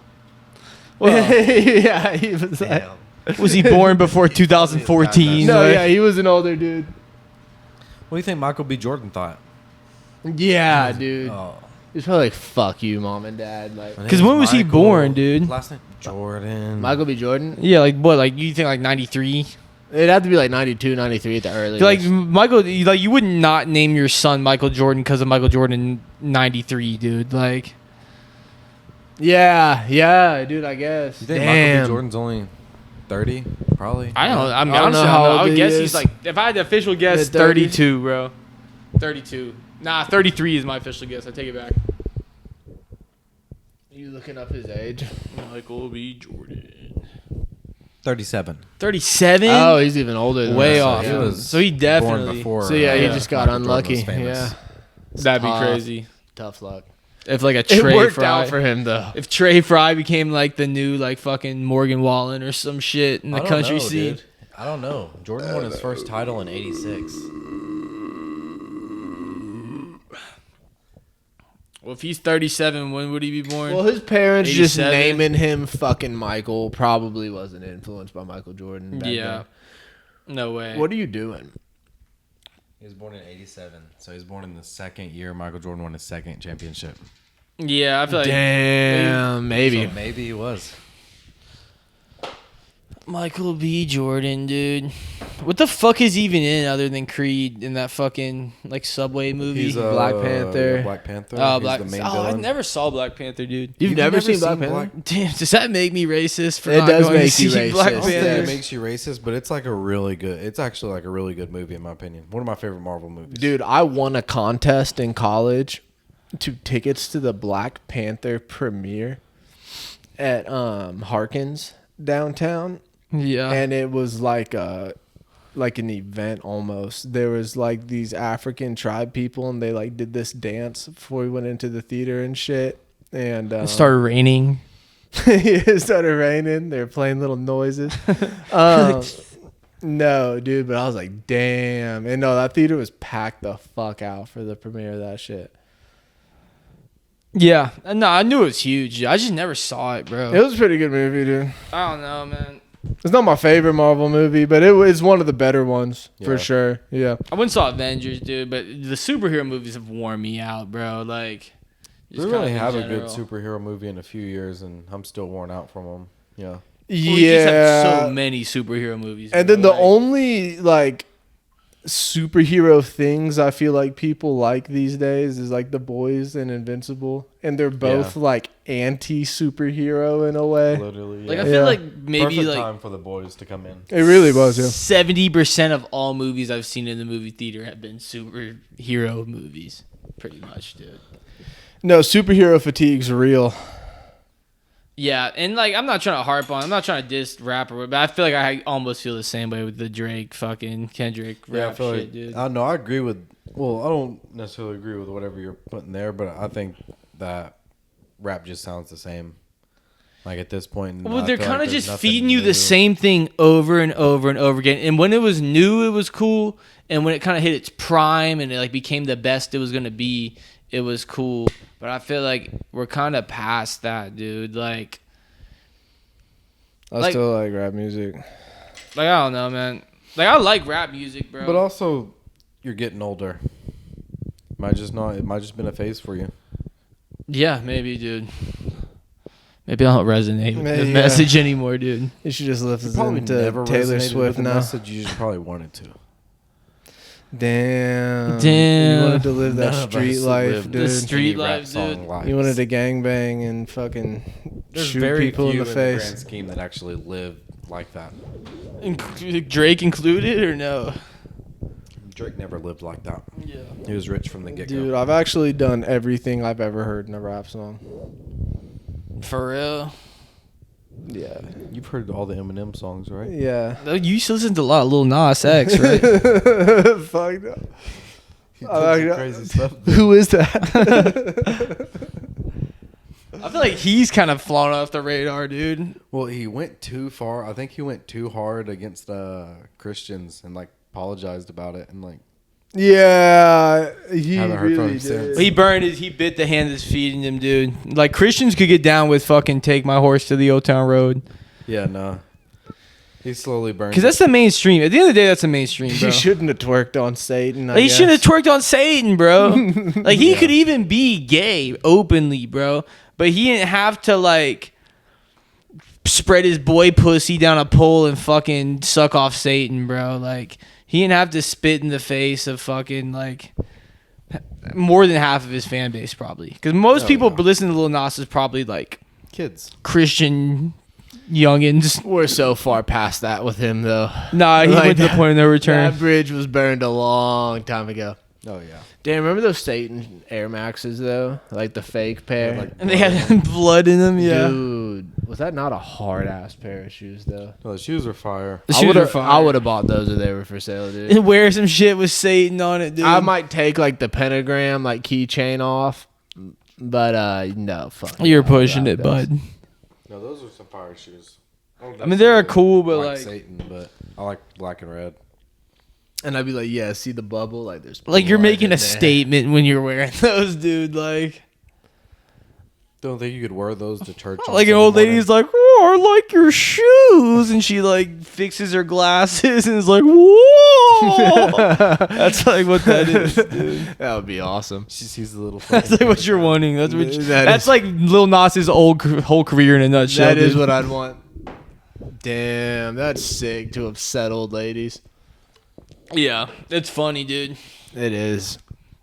Well, Yeah, he was like, was he born before 2014? no, Like- yeah, he was an older dude. What do you think Michael B. Jordan thought? Yeah, dude. Oh. He's probably like, fuck you, mom and dad. Like, 'Cause when was he born, dude? Last name Jordan. Michael B. Jordan? Yeah, like what? Like you think like 93? It'd have to be like 92, 93 at the earliest. Like Michael, like you would not name your son Michael Jordan because of Michael Jordan 93, dude. Like, yeah, dude, I guess. You think Damn. Michael B. Jordan's only 30? Probably. I don't. I mean, I don't know how I old would he guess is. he's like. If I had the official guess, Mid-30s? 32, bro. 32. Nah, 33 is my official guess. I take it back. You looking up his age? Michael B. Jordan. 37. 37? Oh, he's even older than Way that, off. So, yeah. So he definitely. Born before, So, yeah, he Yeah. just got Michael Jordan unlucky. was famous. Yeah. That'd be Tough. crazy. Tough luck. If like a It Trey worked Fry. out for him, though. If Trey Fry became like the new like fucking Morgan Wallen or some shit in the I don't country know, scene. dude. I don't know. Jordan won his first title in '86. Well, if he's 37, when would he be born? Well, his parents just 87? naming him fucking Michael probably wasn't influenced by Michael Jordan. back Yeah. No way. then. What are you doing? He was born in '87, so he was born in the second year Michael Jordan won his second championship. Yeah, I feel like Damn, maybe. So maybe he was. Michael B. Jordan, dude. What the fuck is he even in other than Creed in that fucking like Subway movie? He's Black Panther. yeah, Black Panther. Oh, He's Black. the main I villain. never saw Black Panther, dude. You've never seen Black Panther? Damn, does that make me racist for It not does going to make you see Black racist. I don't think Panther? it makes you racist, but it's like a really good. It's actually like a really good movie in my opinion. One of my favorite Marvel movies. Dude, I won a contest in college to tickets to the Black Panther premiere at Harkins downtown. Yeah. And it was like an event almost. There was like these African tribe people, and they like did this dance before we went into the theater and shit. And It started raining. it started raining. They were playing little noises. No, dude, but I was like, damn. And no, that theater was packed the fuck out for the premiere of that shit. Yeah. No, I knew it was huge. I just never saw it, bro. It was a pretty good movie, dude. I don't know, man. It's not my favorite Marvel movie, but it was one of the better ones for Yeah. sure. Yeah. I wouldn't saw Avengers, dude, but the superhero movies have worn me out, bro. Like, we just really kind of have in a good general. superhero movie in a few years, and I'm still worn out from them. Yeah. Well, we just have Yeah. so many superhero movies. And bro. then the Like, only like superhero things I feel like people like these days is like The Boys and Invincible, and they're both like anti-superhero in a way. Literally. like yeah. I feel Yeah. like maybe Perfect like time for the boys to come in. It really was, yeah. 70% of all movies I've seen in the movie theater have been superhero movies, pretty much, dude. No, superhero fatigue's real. Yeah, and like I'm not trying to harp on, I'm not trying to diss rapper, but I feel like I almost feel the same way with the Drake, fucking Kendrick Yeah, I rap feel shit, like dude. I know. I agree with. Well, I don't necessarily agree with whatever you're putting there, but I think that rap just sounds the same. Like at this point, Well, I they're feel kind of like there's just nothing feeding you new. the same thing over and over and over again. And when it was new, it was cool. And when it kind of hit its prime and it like became the best it was gonna be, it was cool. But I feel like we're kind of past that, dude. Like I still like rap music. I don't know, man. Like I like rap music, bro. But also, you're getting older. Might just not. It might just been a phase for you. yeah, maybe, dude. Maybe I don't resonate with the Yeah. message anymore, dude. You should just listen Probably to never Taylor resonated Swift with the now. message. You just probably wanted to. Damn. Damn. You wanted to live that None of street us life, lived dude. The street any rap life, song dude. lives. You wanted to gangbang and fucking There's shoot very people in few the grand face. scheme that actually live like that. Drake included or no? Drake never lived like that. Yeah. He was rich from the get go. Dude, I've actually done everything I've ever heard in a rap song. For real? Yeah. You've heard all the Eminem songs, right? Yeah. No, you used to listen to a lot of Lil Nas X, right? Fuck no. He I like did that. some crazy stuff. Who is that? I feel like he's kind of flown off the radar, dude. Well, he went too far. I think he went too hard against Christians and like apologized about it and like. Yeah, he Haven't heard from really him since. did. He bit the hand that's feeding him, dude. Like Christians could get down with fucking take my horse to the Old Town Road. Yeah, no. He slowly burned. Because that's the mainstream. At the end of the day, that's the mainstream, bro. He shouldn't have twerked on Satan. Like, he shouldn't have twerked on Satan, bro. Like, he Yeah. could even be gay openly, bro. But he didn't have to, like, spread his boy pussy down a pole and fucking suck off Satan, bro. Like, he didn't have to spit in the face of fucking, like, more than half of his fan base, probably. Because most people listening to Lil Nas is probably, like, kids. Christian youngins. We're so far past that with him, though. Nah, he Like went to the point of no return. That bridge was burned a long time ago. Oh yeah. Damn, remember those Satan Air Maxes though? Like the fake pair. Like, And they had blood in them. Yeah. Dude, was that not a hard ass pair of shoes though? no, the shoes are fire. The shoes are fire. I would have bought those if they were for sale, dude. And wear some shit with Satan on it, dude. I might take like the pentagram like keychain off, but no, fuck. You're no, pushing I'll it, grab those. bud. No, those are some fire shoes. I mean, they're cool, but like Satan, but I like black and red. And I'd be like, yeah, see the bubble? Like there's you're blood making in a there. statement when you're wearing those, dude. Like Don't think you could wear those to church. on an Sunday old morning? lady's like, oh, I like your shoes, and she like fixes her glasses and is like, whoa. That's like what that is, dude. That would be awesome. She sees the little. That's like what you're wanting. That's what. That That's is- like Lil Nas's whole career in a nutshell. That is dude. what I'd want. Damn, that's sick to upset old ladies. Yeah, it's funny, dude. It is.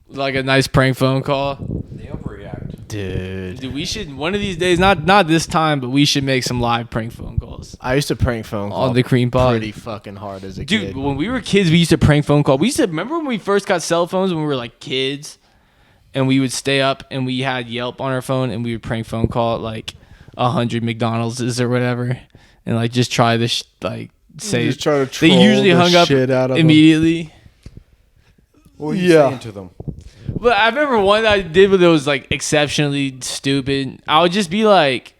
Like a nice prank phone call. They overreact. Dude. Dude, we should one of these days, not this time, but we should make some live prank phone calls I used to prank phone call on the cream pod. pretty fucking hard as a Dude, kid. when we were kids, we used to prank phone call. We used to remember when we first got cell phones when we were like kids, and we would stay up and we had Yelp on our phone and we would prank phone call at like 100 McDonald's or whatever, and like just try this like say Just try to they troll usually the hung up shit out of 'em. immediately. What were you Yeah. saying to them? But I remember one that I did that was like exceptionally stupid. I would just be like,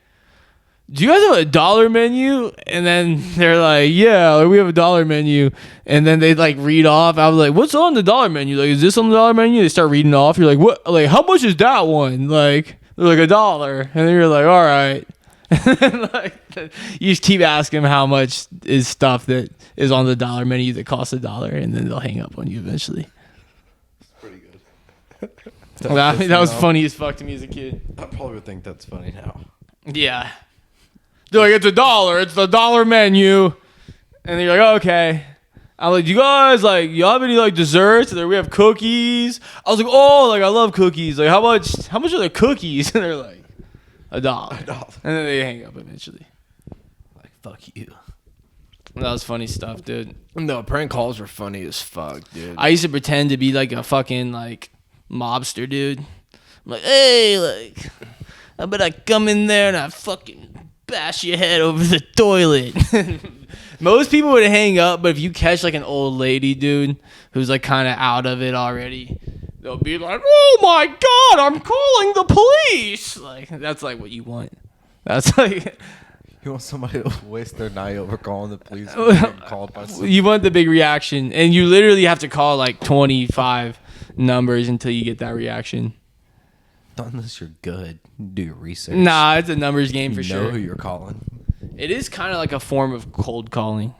do you guys have a dollar menu? And then they're like, yeah, like, we have a dollar menu. And then they like read off. I was like, what's on the dollar menu? Like, is this on the dollar menu? They start reading off. You're like, what? Like, how much is that one? Like, they're like $1. And then you're like, all right. And then, like, you just keep asking them how much is stuff that is on the dollar menu that costs $1. And then they'll hang up on you eventually. Pretty good. I mean, that was funny as fuck to me as a kid. I probably would think that's funny now. Yeah. They're like, it's $1. It's the dollar menu. And you're like, okay. I'm like, you guys, like, you have any, like, desserts? And we have cookies. I was like, oh, like, I love cookies. Like, how much are the cookies? And they're like, $1. And then they hang up eventually. Like, fuck you. That was funny stuff, dude. No, prank calls were funny as fuck, dude. I used to pretend to be, like, a fucking, like, mobster, dude. I'm like, hey, like, I bet I come in there and I fucking bash your head over the toilet. Most people would hang up, but if you catch like an old lady, dude, who's like kind of out of it already, they'll be like, oh my God, I'm calling the police. Like, that's like what you want. That's like, You want somebody to waste their night over calling the police? and getting called by some- you want the big reaction. And you literally have to call like 25 numbers until you get that reaction. Unless you're good, do your research. Nah, it's a numbers game you for know sure. who you're calling. It is kind of like a form of cold calling,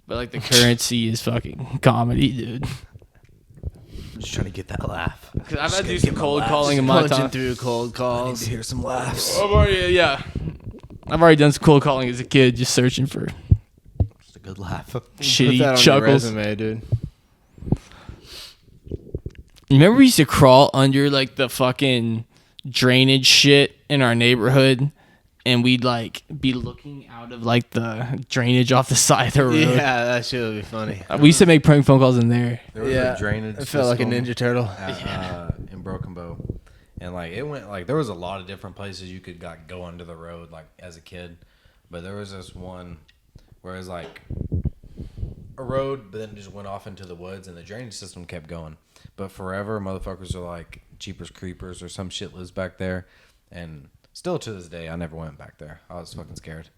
but like the currency is fucking comedy, dude. I'm just trying to get that laugh. Because I've Just had to do gotta some get my cold laughs. calling in my Punching time. through cold I need calls. to hear some laughs. I've already done some cold calling as a kid, just searching for Just a good laugh. Put that shitty on your chuckles. resume, dude. Remember we used to crawl under like the fucking drainage shit in our neighborhood, and we'd like be looking out of like the drainage off the side of the road. Yeah, that shit would be funny. We used to make prank phone calls in there. There was Yeah, a drainage It felt like a system Ninja Turtle. at, in Broken Bow. And like it went like there was a lot of different places you could like go under the road like as a kid. But there was this one where it was like a road but then it just went off into the woods and the drainage system kept going. But forever motherfuckers are like Jeepers Creepers or some shit lives back there. And still to this day I never went back there. I was fucking scared.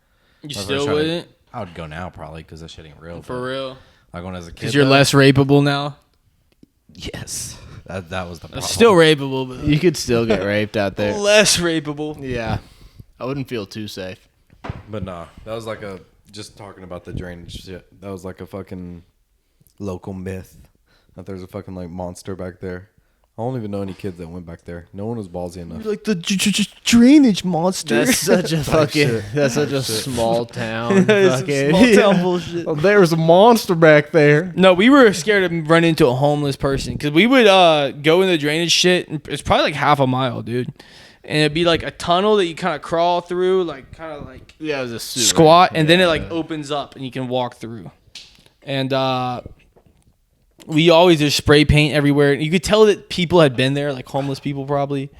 You My first still try to- wouldn't? I would go now probably because that shit ain't real. For but, real? Like when I was a kid. Because you're though, less rapeable now? Yes. That was the problem. Still rapeable, but You could still get raped out there. less rapeable. Yeah. I wouldn't feel too safe. But nah, that was like a just talking about the drainage shit. That was like a fucking local myth that there's a fucking like monster back there. I don't even know any kids that went back there. No one was ballsy enough. Like the drainage monster. That's such a fucking. shit. That's such a small town. It's fucking, small town bullshit. Oh, there was a monster back there. No, we were scared to run into a homeless person because we would go in the drainage shit. And it's probably like half a mile, dude. And it'd be like a tunnel that you kind of crawl through, like kind of like Yeah, it was a sewer. squat, and then it like opens up and you can walk through. And we always just spray paint everywhere. You could tell that people had been there, like homeless people probably.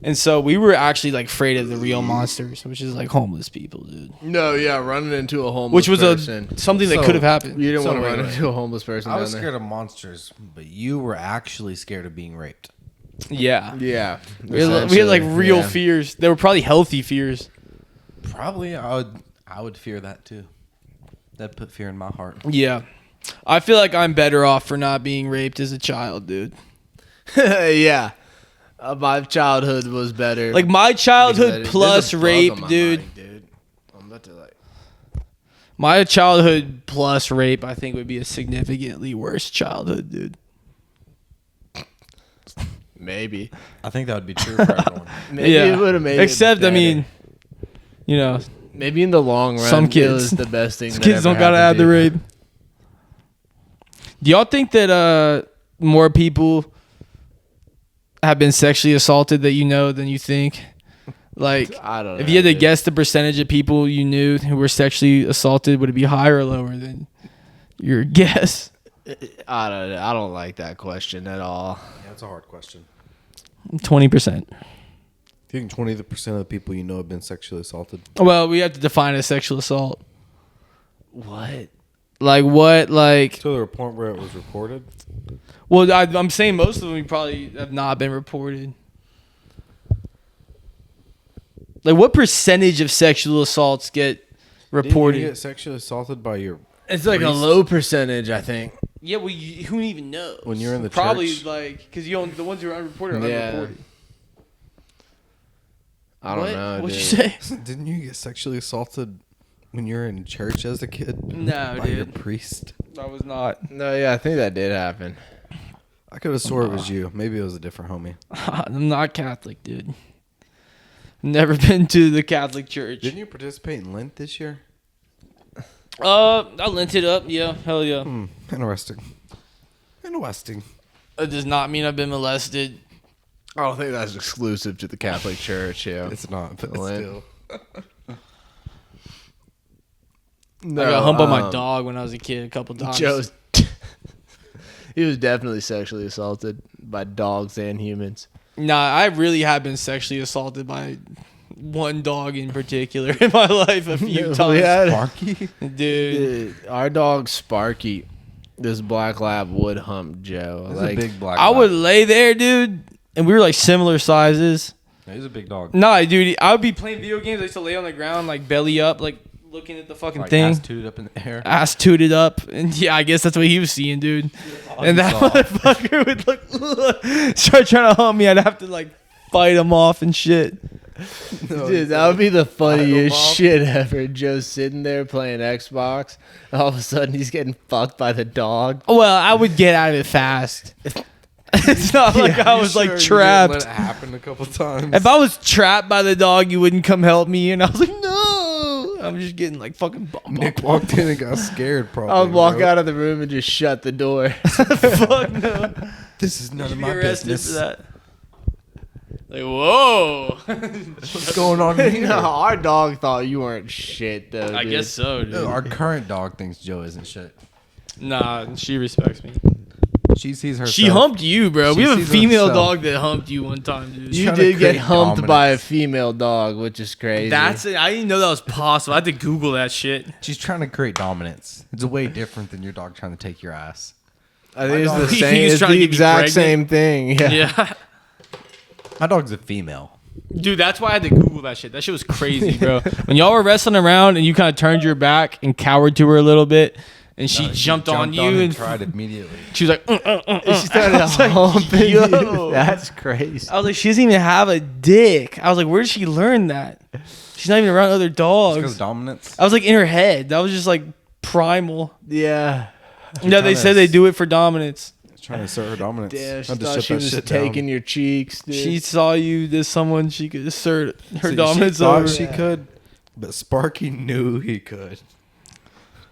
And so we were actually like afraid of the real monsters, which is like homeless people, dude. No, yeah, running into a homeless Which was person. something that So, could have happened. You didn't want to somewhere. run into a homeless person I was down scared of monsters, but you were actually scared of being raped. Yeah. there. Yeah. We had like real yeah. fears. They were probably healthy fears. Probably, I would fear that too. That put fear in my heart. Yeah. I feel like I'm better off for not being raped as a child, dude. Yeah. My childhood was better. Like my childhood There's plus a bug rape, on my dude. mind, dude. I'm about to like. My childhood plus rape, I think, would be a significantly worse childhood, dude. Maybe. I think that would be true for everyone. Maybe it would have made Except, it better. I mean, you know, maybe in the long run, some it kids. was the best thing. that kids ever don't gotta have happened the to you. rape. Do y'all think that more people have been sexually assaulted that you know than you think? Like, I don't know. if you had to dude. guess the percentage of people you knew who were sexually assaulted, would it be higher or lower than your guess? I don't know. I don't like that question at all. Yeah, that's a hard question. 20%. Do you think 20% of the people you know have been sexually assaulted? Well, we have to define a sexual assault. What? Like what? Like, To the point where it was reported? well, I'm saying most of them probably have not been reported. Like, what percentage of sexual assaults get reported? Did you get sexually assaulted by your... It's like a priest? low percentage, I think. Yeah, well, who even knows? When you're in the probably church? like because the ones who are unreported are Yeah. unreported. I don't know. What'd you dude. say? Didn't you get sexually assaulted when you were in church as a kid? No, by your dude. priest? I was not. No, yeah, I think that did happen. I could have swore it was you. Maybe it was a different homie. I'm not Catholic, dude. Never been to the Catholic Church. Didn't you participate in Lent this year? I lent it up. Yeah, hell yeah. Interesting. Interesting. It does not mean I've been molested. I don't think that's exclusive to the Catholic Church. Yeah, It's not, but Lent. still. no, I got humped by my dog when I was a kid a couple times. Joe's. He was definitely sexually assaulted by dogs and humans. Nah, I really have been sexually assaulted by one dog in particular in my life a few We times. had- Sparky? Dude. Dude, our dog Sparky, this black lab would hump Joe. He's Like, a big black I lab. would lay there, dude, and we were like similar sizes. Yeah, he's a big dog. Nah, dude, I would be playing video games. I used to lay on the ground, like belly up, like looking at the fucking Like thing. ass tooted up in the air. Ass tooted up, and yeah, I guess that's what he was seeing, dude. And that motherfucker would look, start trying to hump me. I'd have to like fight him off and shit. dude, that would be the funniest off. shit ever. Joe's sitting there playing Xbox. All of a sudden, he's getting fucked by the dog. Well, I would get out of it fast. It's not like I was like Let trapped. it happen a couple times. If I was trapped by the dog, you wouldn't come help me, and I was like, no. I'm just getting like fucking bummed. Nick walked in and got scared, probably. I would walk bro. out of the room and just shut the door. Fuck no. This is none You'd of be my arrested business. for that. Like, whoa. What's going on here? No, our dog thought you weren't shit, though. I dude. guess so, dude. Our current dog thinks Joe isn't shit. Nah, she respects me. She sees herself. She humped you, bro. She We have a sees female herself. dog that humped you one time, dude. You trying to did get create humped by a dominance. female dog, which is crazy. That's it. I didn't know that was possible. I had to Google that shit. She's trying to create dominance. It's way different than your dog trying to take your ass. I think it's dog- the He's same. It's trying to the get me exact pregnant? same thing. Yeah. Yeah. My dog's a female. Dude, that's why I had to Google that shit. That shit was crazy, bro. When y'all were wrestling around and you kind of turned your back and cowered to her a little bit, and she jumped on you and tried immediately. she was like, She started I was like, humping yo. you. That's crazy. I was like, she doesn't even have a dick. I was like, where did she learn that? She's not even around other Because dogs. dominance. I was like in her head. That was just like primal. Yeah. No, they trying said to they do it for dominance. Trying to assert her dominance. Damn, she Had to thought shut she that was shit down. taking your cheeks, dude. She saw you as someone she could assert her See, dominance she thought over. she could, but Sparky knew he could.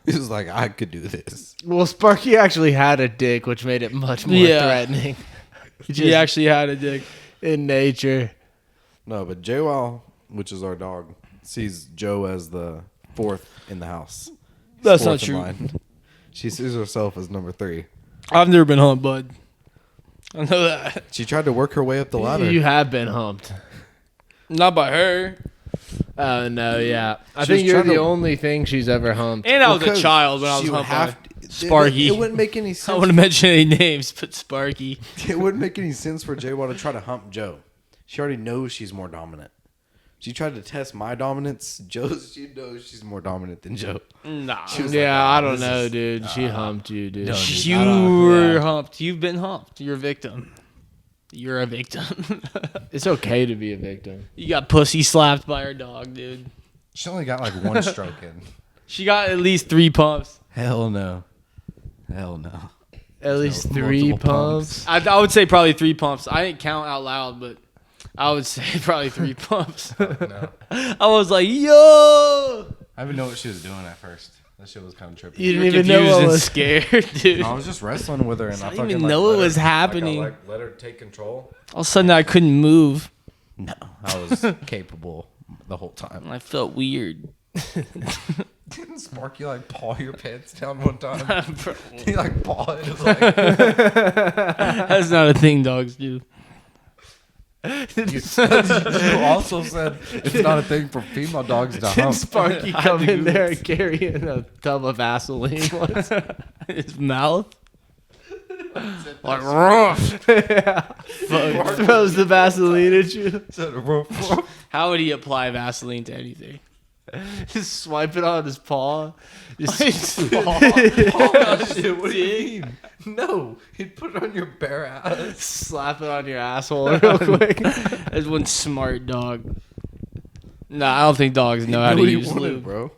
He was like, I could do this. Well, Sparky actually had a dick, which made it much more Yeah. threatening. She actually had a dick. In nature. No, but J-Wow, which is our dog, sees Joe as the fourth in the house. That's not Fourth in true. line. She sees herself as number 3. I've never been humped, bud. I know that. She tried to work her way up the ladder. You have been humped. Not by her. Oh no, yeah. I She was think you're trying the to- only thing she's ever humped. And I was a Because child when I was she would humped by have Sparky. It wouldn't make any I sense. wouldn't mention any names, but Sparky. It wouldn't make any sense for J-Wa to try to hump Joe. She already knows she's more dominant. She tried to test my dominance. She knows she's more dominant than Joe. Nah. She was Yeah, like, I don't this know, is- dude. She humped you, dude. No, You I don't- were yeah. humped. You've been humped. You're a victim. You're a victim. It's okay to be a victim. You got pussy slapped by her dog, dude. She only got like one stroke in. She got at least 3 pumps. Hell no. Hell no. At least No, 3 multiple pumps. I would say probably 3 pumps. I didn't count out loud, but I would say probably 3 pumps. No. I was like, yo! I didn't know what she was doing at first. That shit was kind of trippy. You You didn't were even know confused what and was. scared, dude. I was just wrestling with her, and I didn't fucking even like, know let it her- was happening. Let her take control. All of a sudden, I couldn't move. No, I was capable the whole time. I felt weird. Didn't Sparky like paw your pants down one time? Bro, He like paw it. It was like, that's not a thing dogs do. you also said it's not a thing for female dogs to Did hump. Sparky I come had to in there Google carrying a tub of Vaseline once? His mouth. Like, rough. Throws the Vaseline at you. How would he apply Vaseline to anything? Just swipe it on his paw. Just What do you mean? No, he'd put it on your bare ass. slap it on your asshole real quick. That's one smart dog. No, I don't think dogs know how to use lube. bro.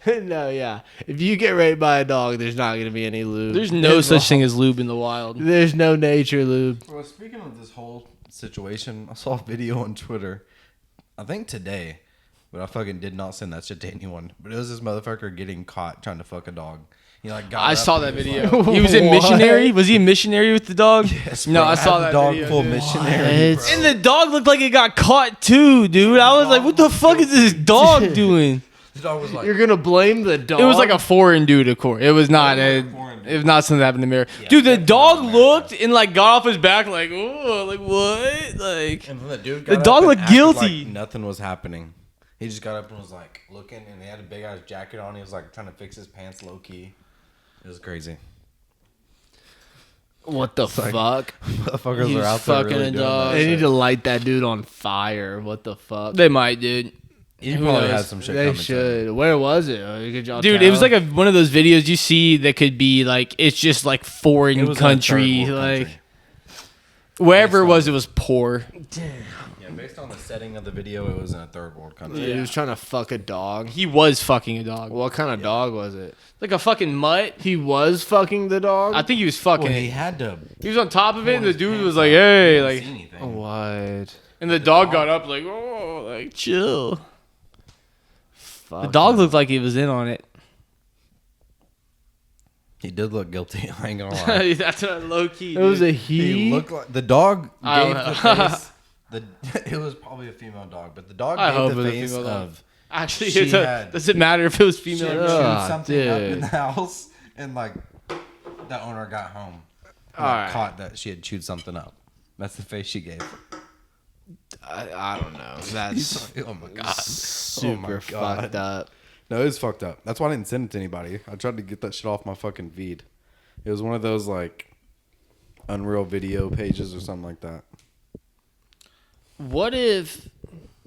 No, yeah. If you get raped by a dog, there's not going to be any lube. There's no such thing as lube in the wild. There's no nature lube. Well, speaking of this whole situation, I saw a video on Twitter, I think today, but I fucking did not send that shit to anyone. But it was this motherfucker getting caught trying to fuck a dog. He like got I up saw and that was video. like, He was in What? missionary. Was he a missionary with the dog? yes, No, bro, I saw had the that dog video, full dude. missionary. What? Bro. And the dog looked like it got caught too, dude. I was like, what the fuck is this dog doing? The dog was like, You're going to blame the dog? It was like a foreign dude, of course. It was not It a. was a foreign dude. It was not something that happened in America. Yeah, Dude, the definitely dog not America. looked and like got off his back like, oh, like what? Like and then the dude The got dog up and looked acted guilty. Like nothing was happening. He just got up and was like looking, and he had a big ass jacket on. He was like trying to fix his pants low key. It was crazy. What the like- fuck? Motherfuckers He are was out there fucking really a doing dog. that They need shit. to light that dude on fire. What the fuck? they might, dude. He Who probably knows? had some shit They coming to him. should. Where was it? Could y'all Dude, tell? it was like one of those videos you see that could be like it's just like It foreign was in a country, third world like country. wherever it Based was, it was poor. Yeah, based on the setting of the video, it was in a third world country. He was trying to fuck a dog. He was fucking a dog, What kind of dog was it? like a fucking mutt. He was fucking the dog? I think he was fucking. Well, he it. had to. He was on top of it, and the his dude pants was like, up. "Hey," He like, didn't see anything. What? and the dog got up like, "Oh, like chill." Fuck. The dog looked like he was in on it. He did look guilty. I ain't gonna lie. That's a low key. It was a He he. looked like the dog I gave don't the know. face. It was probably a female dog, but the dog I hope gave the it was a face female dog. of Actually, She it's a, had- does it matter if it was she female had or chewed not? Ah, something up in dude. the house, and like the owner got home. And Alright. caught that she had chewed something up. That's the face she gave. I don't know. That's Oh my god. super God. fucked up. No, it was fucked up. That's why I didn't send it to anybody. I tried to get that shit off my fucking feed. It was one of those like Unreal Video pages or something like that. What if,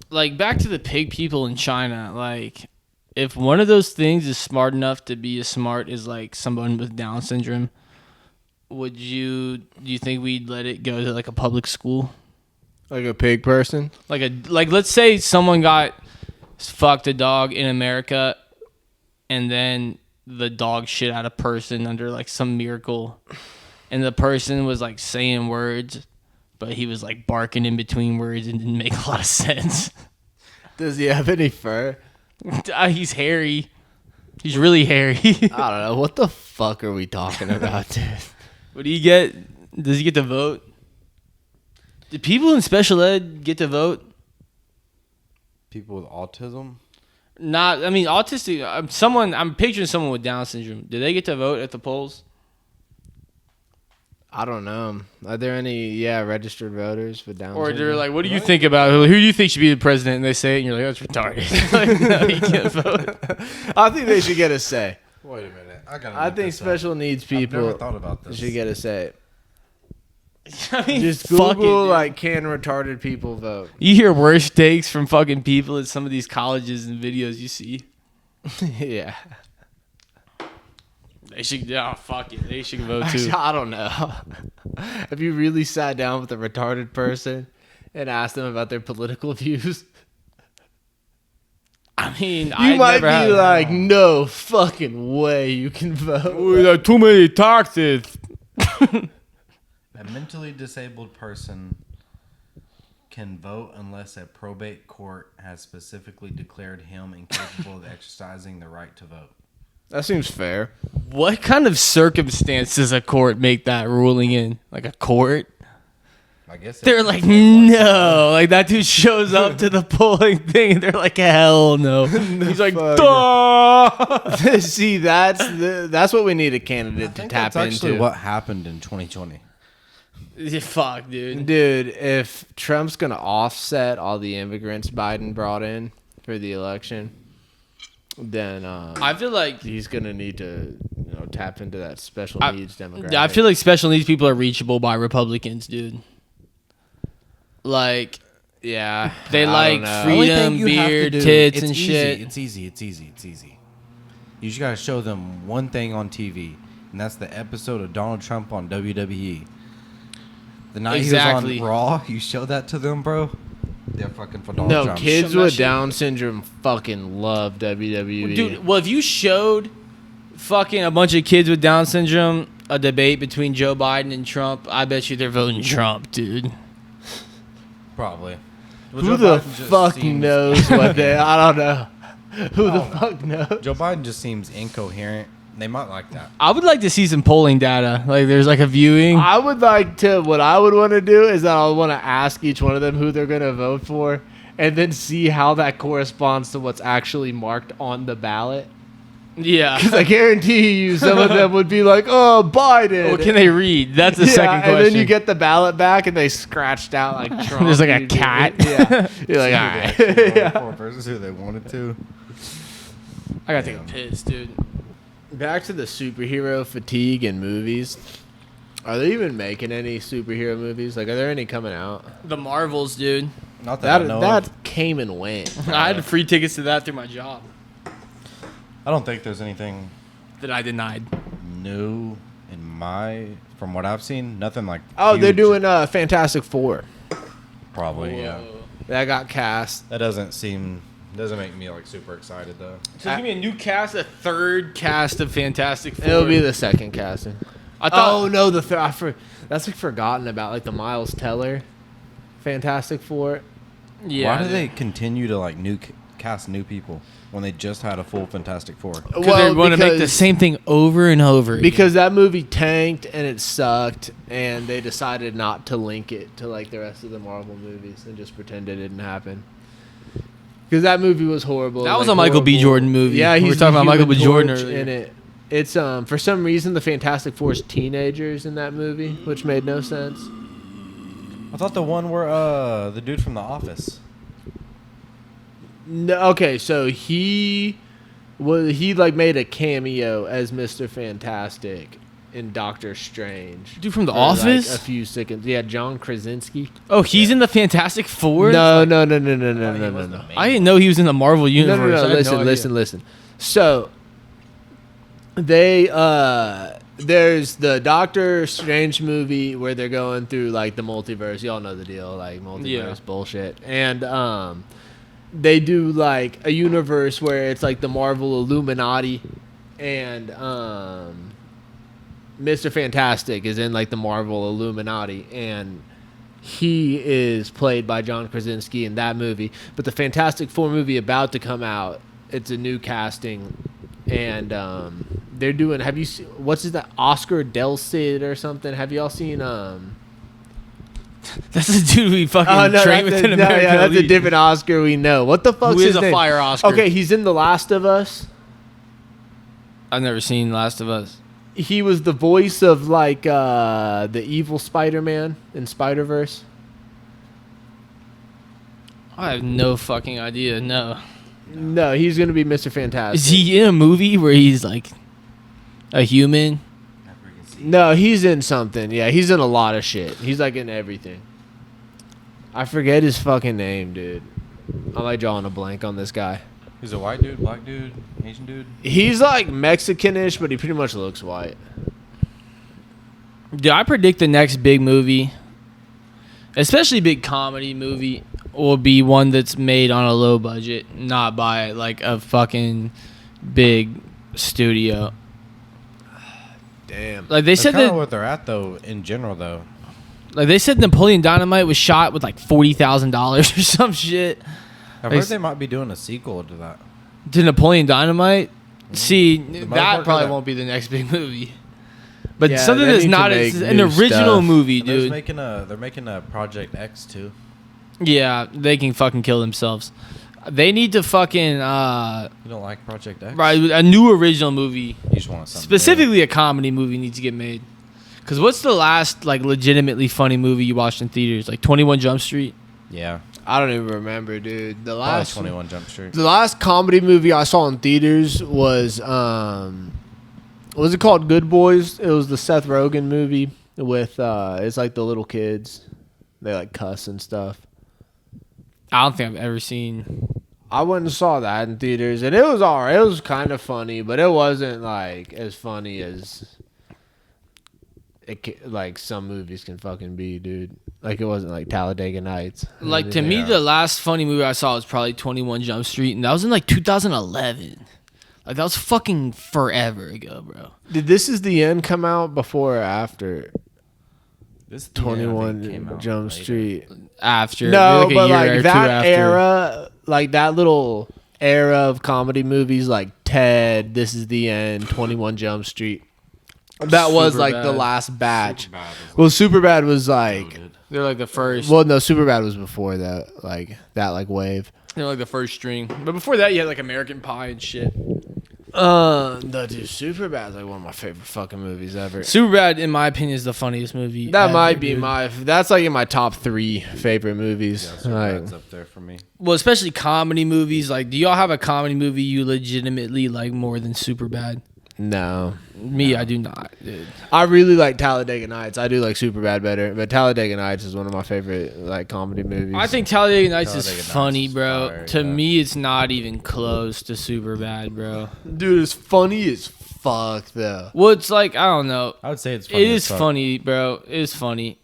like, back to the pig people in China, like, if one of those things is smart enough to be as smart as, like, someone with Down syndrome, do you think we'd let it go to, like, a public school? Like a pig person? Like, let's say someone fucked a dog in America, and then the dog shit out a person under, like, some miracle, and the person was, like, saying words, but he was like barking in between words and didn't make a lot of sense. Does he have any fur? He's hairy. He's really hairy. I don't know. What the fuck are we talking about, dude? What do you get? Does he get to vote? Do people in special ed get to vote? People with autism? Not. I mean, autistic. I'm picturing someone with Down syndrome. Do they get to vote at the polls? I don't know. Are there any registered voters for Down Or they're syndrome? like, what do you think about who do you think should be the president? And they say it, and you're like, that's retarded. Like, no, you can't vote. I think they should get a say. Wait a minute. I think special needs I've never people thought about this. should get a say. I mean, Just fuck Google it, like, can retarded people vote? you hear worse takes from fucking people at some of these colleges and videos you see. Yeah. They should, fuck it. They should vote too. I don't know. Have you really sat down with a retarded person and asked them about their political views? I mean, You I might never be have. like, no fucking way you can vote. We got too many taxes. A mentally disabled person can vote unless a probate court has specifically declared him incapable of exercising the right to vote. That seems fair. What kind of circumstance does a court make that ruling in? Like a court? I guess They're like, no. Like, that dude shows up to the polling thing, and they're like, hell no. He's like, fuck. duh. See, that's what we need a candidate to tap that's actually into. what happened in 2020. Yeah, fuck, dude. Dude, if Trump's gonna offset all the immigrants Biden brought in for the election, then I feel like he's gonna need to tap into that special needs demographic. I feel like special needs people are reachable by Republicans, dude. Like, yeah, they I like don't know. freedom, beer, tits, and shit. It's easy. You just gotta show them one thing on TV, and that's the episode of Donald Trump on WWE. The night Exactly. he was on Raw, you show that to them, bro. They're fucking for Donald No, Trump. kids Show that with shit. Down syndrome fucking love WWE. Dude, well, if you showed fucking a bunch of kids with Down syndrome a debate between Joe Biden and Trump, I bet you they're voting Trump, dude. Probably. Well, Who Joe the Biden just fuck seems- knows what they? I don't know. Who the fuck knows? Joe Biden just seems incoherent. They might like that. I would like to see some polling data. Like, there's like a viewing. I would like to. What I would want to do is that I would want to ask each one of them who they're going to vote for, and then see how that corresponds to what's actually marked on the ballot. Yeah. Because I guarantee you, some of them would be like, "Oh, Biden." What can they read? That's the Yeah, second question. and then you get the ballot back, and they scratched out like Trump. There's like a usually. cat. Yeah, you're like, all right. Yeah. For versus who they wanted to. I gotta take a piss, dude. Back to the superhero fatigue in movies. Are they even making any superhero movies? Like, are there any coming out? The Marvels, dude. Not that, I That know that of. came and went. I had free tickets to that through my job I don't think there's anything that I denied. new in from what I've seen. Nothing like. Oh, they're huge. doing Fantastic Four. Probably, yeah. That got cast. That doesn't make me like super excited though. So give me a new cast, a third cast of Fantastic Four. It'll be the second casting. I thought. Oh no, that's like forgotten about, like the Miles Teller Fantastic Four. Yeah. Why do they continue to like cast new people when they just had a full Fantastic Four? Because they want to make the same thing over and over. Again. Because that movie tanked and it sucked, and they decided not to link it to like the rest of the Marvel movies and just pretend it didn't happen. Because that movie was horrible. That was a Michael B. Jordan movie. Yeah, We he's were talking the about Michael B. Human Jordan Torch earlier. in it. It's for some reason the Fantastic Four's teenagers in that movie, which made no sense. I thought the one where the dude from The Office. No, okay, so he like made a cameo as Mr. Fantastic in Doctor Strange. Dude from The For, like, Office? a few seconds. Yeah, John Krasinski. Oh, he's in the Fantastic Four? No. he was No. the main I didn't know he was in the Marvel universe. I had no idea. Listen. So they there's the Doctor Strange movie where they're going through like the multiverse. Y'all know the deal, like multiverse Yeah. bullshit. And they do like a universe where it's like the Marvel Illuminati, and Mr. Fantastic is in like the Marvel Illuminati, and he is played by John Krasinski in that movie. But the Fantastic Four movie about to come out, it's a new casting, and they're doing. Have you seen what's that? Oscar Del Cid or something? Have y'all seen? That's the dude we fucking trained with in American that's a Elite. different Oscar we know. What the fuck's Who is his a name? fire Oscar? Okay, he's in The Last of Us. I've never seen Last of Us. He was the voice of like the evil Spider-Man in Spider-Verse. I have no fucking idea. No. No, he's gonna be Mr. Fantastic. Is he in a movie where he's like a human? No, he's in something. Yeah, he's in a lot of shit. He's like in everything. I forget his fucking name, dude. I'm like drawing a blank on this guy. He's a white dude, black dude, Asian dude. He's like Mexican-ish, but he pretty much looks white. Dude, I predict the next big movie, especially big comedy movie, will be one that's made on a low budget, not by like a fucking big studio. Damn. Like they That's said kind of that, what they're at though. In general, though, like they said, Napoleon Dynamite was shot with like $40,000 or some shit. I've Like, heard they might be doing a sequel to that. to Napoleon Dynamite. See, that motherfucker probably that- won't be the next big movie. But Yeah, something they that's need to not make an new original stuff. movie, And they're dude. making a Project X too. Yeah, they can fucking kill themselves. They need to fucking You don't like Project X? right, a new original movie, You just want something specifically a comedy movie, needs to get made. Because what's the last like legitimately funny movie you watched in theaters? Like 21 Jump Street. new. Yeah. I don't even remember, dude. The Probably last 21 Jump Street. The last comedy movie I saw in theaters was it called Good Boys? It was the Seth Rogen movie with it's like the little kids. They like cuss and stuff. I don't think I've ever seen. I went and saw that in theaters and it was alright. It was kind of funny, but it wasn't like as funny as like some movies can fucking be, dude. Like it wasn't like Talladega Nights. Like to me, the last funny movie I saw was probably 21 Jump Street, and that was in like 2011. Like that was fucking forever ago, bro. Did This Is the End come out before or after This 21 Jump Street? After No, a but year or like two that after. era, like that little era of comedy movies, like Ted, This Is the End, 21 Jump Street. That was like the Superbad. last batch. Well, Superbad was like, They're like the first. well, no, Superbad was before that, like wave. They're like the first string. But before that, you had like American Pie and shit. No, dude, Superbad's like one of my favorite fucking movies ever. Superbad, in my opinion, is the funniest movie. That ever, might be dude. that's like in my top 3 favorite movies. Yeah, Like, Superbad's up there for me. Well, especially comedy movies. Like, do y'all have a comedy movie you legitimately like more than Superbad? no. Me, I do not, dude. I really like Talladega Nights. I do like Superbad better, but Talladega Nights is one of my favorite like comedy movies. I think Talladega Nights Talladega is Nights funny, is bro. fire, To yeah. me, it's not even close to Superbad, bro. dude, it's funny as fuck though. Well, it's like, I don't know. I would say it's funny. It as is fuck. funny, bro. It is funny.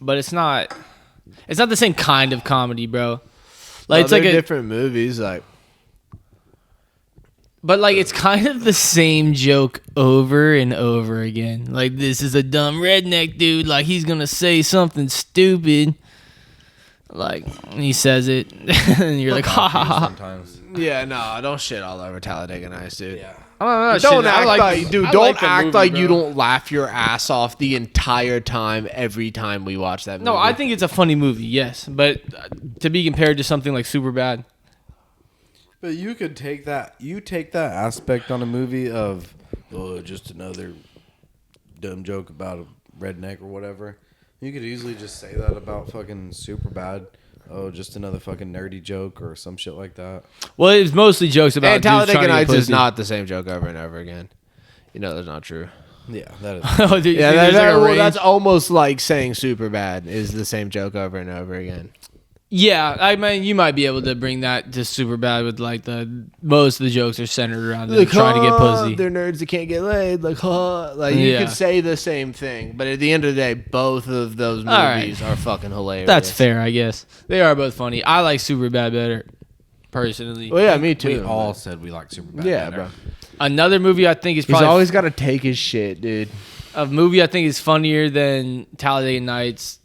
But it's not the same kind of comedy, bro. Like, it's like a different movies. Like, but like it's kind of the same joke over and over again. Like, this is a dumb redneck dude. Like, he's gonna say something stupid. Like, he says it, and you're like, ha ha ha. Sometimes. yeah, no, don't shit all over Talladega Nights, dude. Yeah. Don't act like, dude. Don't the act movie, like bro. you don't laugh your ass off the entire time every time we watch that movie. No, I think it's a funny movie, yes, but to be compared to something like Superbad, But you could take that. You take that aspect on a movie of, oh, just another dumb joke about a redneck or whatever. You could easily just say that about fucking Superbad. Oh, just another fucking nerdy joke or some shit like that. well, it's mostly jokes about And dudes Talladega trying to get Nights is pussy. not the same joke over and over again. You know that's not true. Yeah, that is. Oh, dude, Yeah, there's like a range. that's almost like saying Superbad is the same joke over and over again. Yeah, I mean, you might be able to bring that to Superbad with like most of the jokes are centered around them trying to get pussy. They're nerds that can't get laid. Like, like you Yeah. could say the same thing, but at the end of the day, both of those All right. movies are fucking hilarious. That's fair, I guess. They are both funny. I like Superbad better, personally. Well, yeah, me too. We all said we like Superbad. yeah, better. bro. Another movie I think is He's probably always got to take his shit, dude. a movie I think is funnier than Talladega Nights.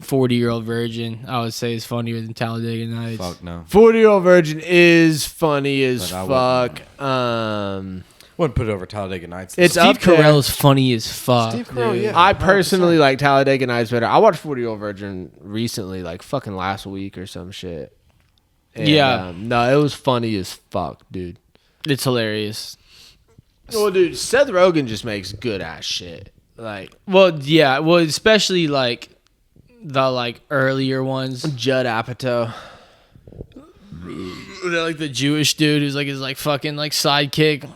40-Year-Old Virgin, I would say, is funnier than Talladega Nights. Fuck no. 40-Year-Old Virgin is funny as But I wouldn't. fuck. Wouldn't put it over Talladega Nights. It's Steve up there. Carell is funny as fuck. Steve Carell, dude. yeah. I personally like Talladega Nights better. I watched 40-Year-Old Virgin recently, like fucking last week or some shit. And, Yeah. no, it was funny as fuck, dude. It's hilarious. Well, dude, Seth Rogen just makes good ass shit. Like, Well, yeah. Well, especially like the like earlier ones. Judd Apatow. They're like the Jewish dude who's like his like fucking like sidekick.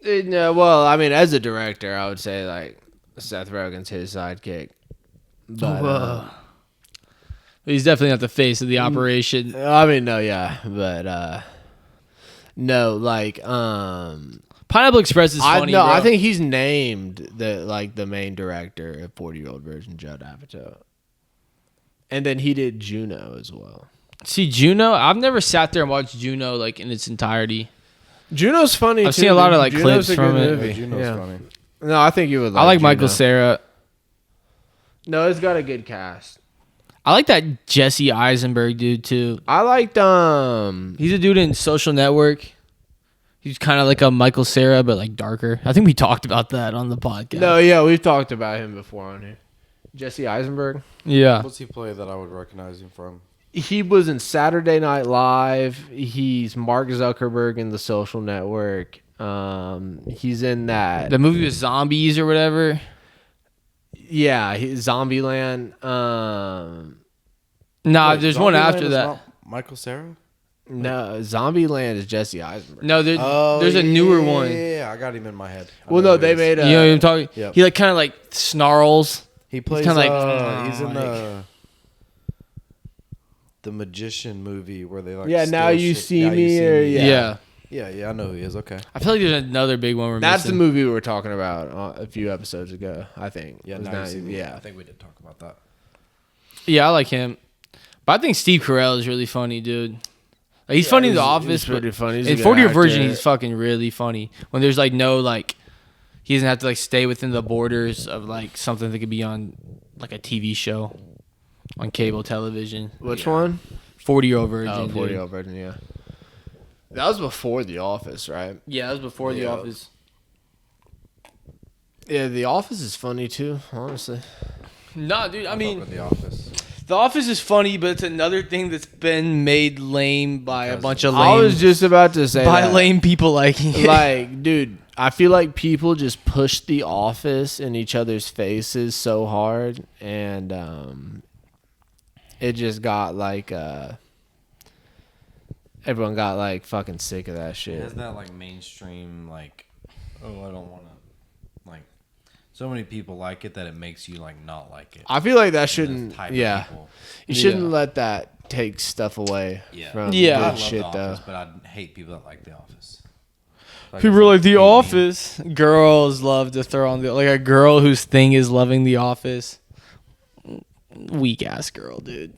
No, well, I mean, as a director, I would say like Seth Rogen's his sidekick. But He's definitely not the face of the operation. I mean, no, yeah, but no, like Pineapple Express is funny. Bro. I think he's named the main director of 40-Year-Old Virgin, Judd Apatow, and then he did Juno as well. See, Juno, I've never sat there and watched Juno like in its entirety. Juno's funny. I've seen a lot of like Juno's clips a from good it. movie. Juno's Yeah. funny. No, I think you would. I like Juno. Michael Cera. No, it's got a good cast. I like that Jesse Eisenberg dude too. I liked He's a dude in Social Network. He's kind of like a Michael Cera, but like darker. I think we talked about that on the podcast. No, yeah, we've talked about him before on here. Jesse Eisenberg. Yeah. What's he play that I would recognize him from? He was in Saturday Night Live. He's Mark Zuckerberg in The Social Network. He's in that. The movie with zombies or whatever. Yeah, Zombieland. Nah, Wait, there's one Zombieland after is that. not Michael Cera? No, Zombieland is Jesse Eisenberg. No, there's a newer one. Yeah, I got him in my head. I Well, know no, who they it is. made a. You know what I'm talking? Yep. He like kind of like snarls. He plays. kinda like, He's in the magician movie where they like. Yeah, steal Now You shit. See Now Me, or Yeah. Yeah, I know who he is. Okay. I feel like there's another big one we're That's the missing. movie we were talking about a few episodes ago. I think. Yeah, It was Now You See Me. I yeah. think we did talk about that. Yeah, I like him. But I think Steve Carell is really funny, dude. Like, he's funny in The Office, He's pretty but funny. He's a in good 40 Year actor. Virgin, he's fucking really funny. When there's like no like, he doesn't have to like stay within the borders of like something that could be on like a TV show on cable television. Which one? 40-Year-Old Virgin. Oh, dude. 40-Year-Old Virgin. Yeah. That was before The Office, right? Yeah, that was before The Yeah. Office. Yeah, The Office is funny too. Honestly. Nah, dude. I mean, The Office. The Office is funny, but it's another thing that's been made lame by a bunch of lame. I was just about to say by that. lame people liking it. Like, dude, I feel like people just push The Office in each other's faces so hard, and it just got like everyone got like fucking sick of that It shit. has that like mainstream like, oh, I don't want to like. So many people like it that it makes you like not like it. I feel like that Those shouldn't. type of Yeah, people. you shouldn't Yeah. let that take stuff away from Yeah. I good love shit The though. Office, but I hate people that like The Office. Like, People it's are like The hate me. Office. Girls love to throw on the like a girl whose thing is loving The Office. Weak ass girl, dude.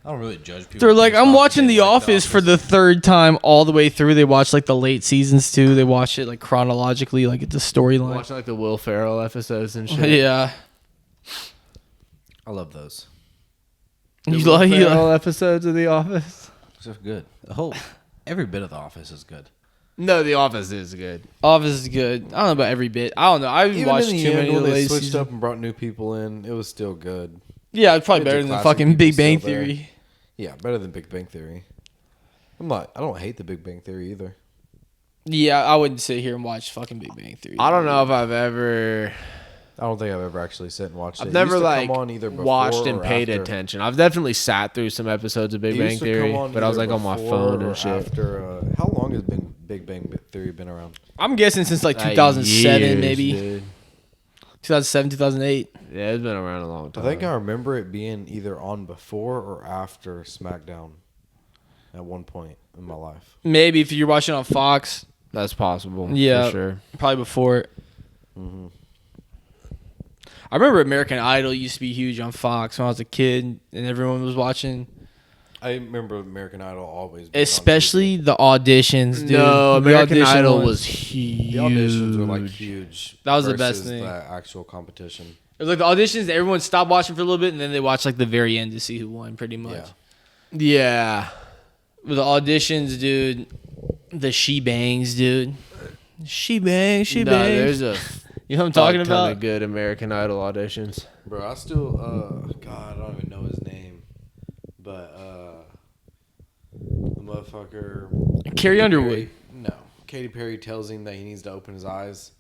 I don't really judge people. They're like, based I'm off if watching they The like Office for the third time all the way through. They watch like the late seasons too. They watch it like chronologically, like it's a storyline. Watching like the Will Ferrell episodes and shit. Yeah. I love those. The You Will like Ferrell episodes of The Office. So good. The whole every bit of The Office is good. No, The Office is good. Office is good. I don't know about every bit. I don't know. I haven't watched too many of the when they late switched seasons. up and brought new people in, it was still good. Yeah, it's probably It's a better than classic fucking people Big Bang still there. Theory. Yeah, better than Big Bang Theory. I don't hate the Big Bang Theory either. Yeah, I wouldn't sit here and watch fucking Big Bang Theory. I don't know if I've ever. I don't think I've ever actually sat and watched it. I've It never used to like come on either before watched and or paid after. attention. I've definitely sat through some episodes of Big It Bang used to Theory, come on but I was either like on my before phone or and shit. After, how long has Big Bang Theory been around? I'm guessing since like 2007, Years, maybe dude. 2007, 2008. Yeah, it's been around a long I time. think I remember it being either on before or after SmackDown at one point in my life. Maybe if you're watching on Fox, That's possible. Yeah. for sure. probably before it. Mm-hmm. I remember American Idol used to be huge on Fox when I was a kid, and everyone was watching. I remember American Idol always being on Especially the auditions, dude. No, The American audition Idol ones. was TV. huge. The auditions were like huge. That was the best versus thing. The actual competition. It was like the auditions. Everyone stopped watching for a little bit, and then they watched like the very end to see who won. Pretty much. Yeah. Yeah. With the auditions, dude. The she bangs, dude. She bangs, she No, bangs. there's a You know what I'm talking fuck ton about? of good American Idol auditions. Bro, I still, God, I don't even know his name, but the motherfucker. Carrie Underwood. Katy Perry tells him that he needs to open his eyes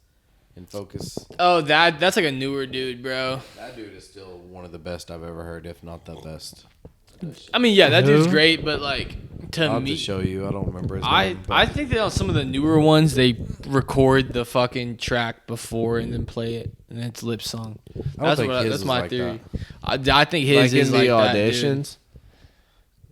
and focus. Oh, that's like a newer dude, bro. That dude is still one of the best I've ever heard, if not the best. I mean, yeah, that dude's Who? great, but like to I'll have me, to show you. I don't remember his name. I think that on some of the newer ones they record the fucking track before and then play it, and it's lip song. That's think his that's is my like theory. I think his Like is in like the that, dude. auditions.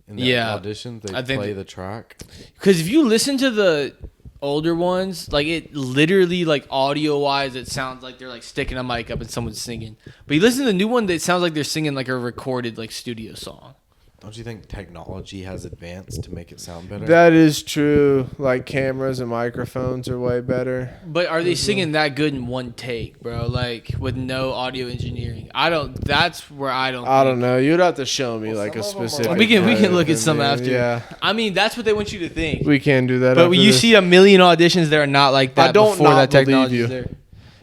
In the Yeah. audition, they I think play the track. Because if you listen to the older ones, like it literally, like audio wise, it sounds like they're like sticking a mic up and someone's singing. But you listen to the new one, that sounds like they're singing like a recorded like studio song. Don't you think technology has advanced to make it sound better? That is true. Like cameras and microphones are way better. But are they singing that good in one take, bro? Like with no audio engineering? I don't. That's where I don't. I don't know. You'd have to show me like a some of them are specific. like- We can clip look at and some then- after. Yeah, I mean, that's what they want you to think. we can do that. But after when you this. see a million auditions that are not like that I don't before not that believe technology you. is there.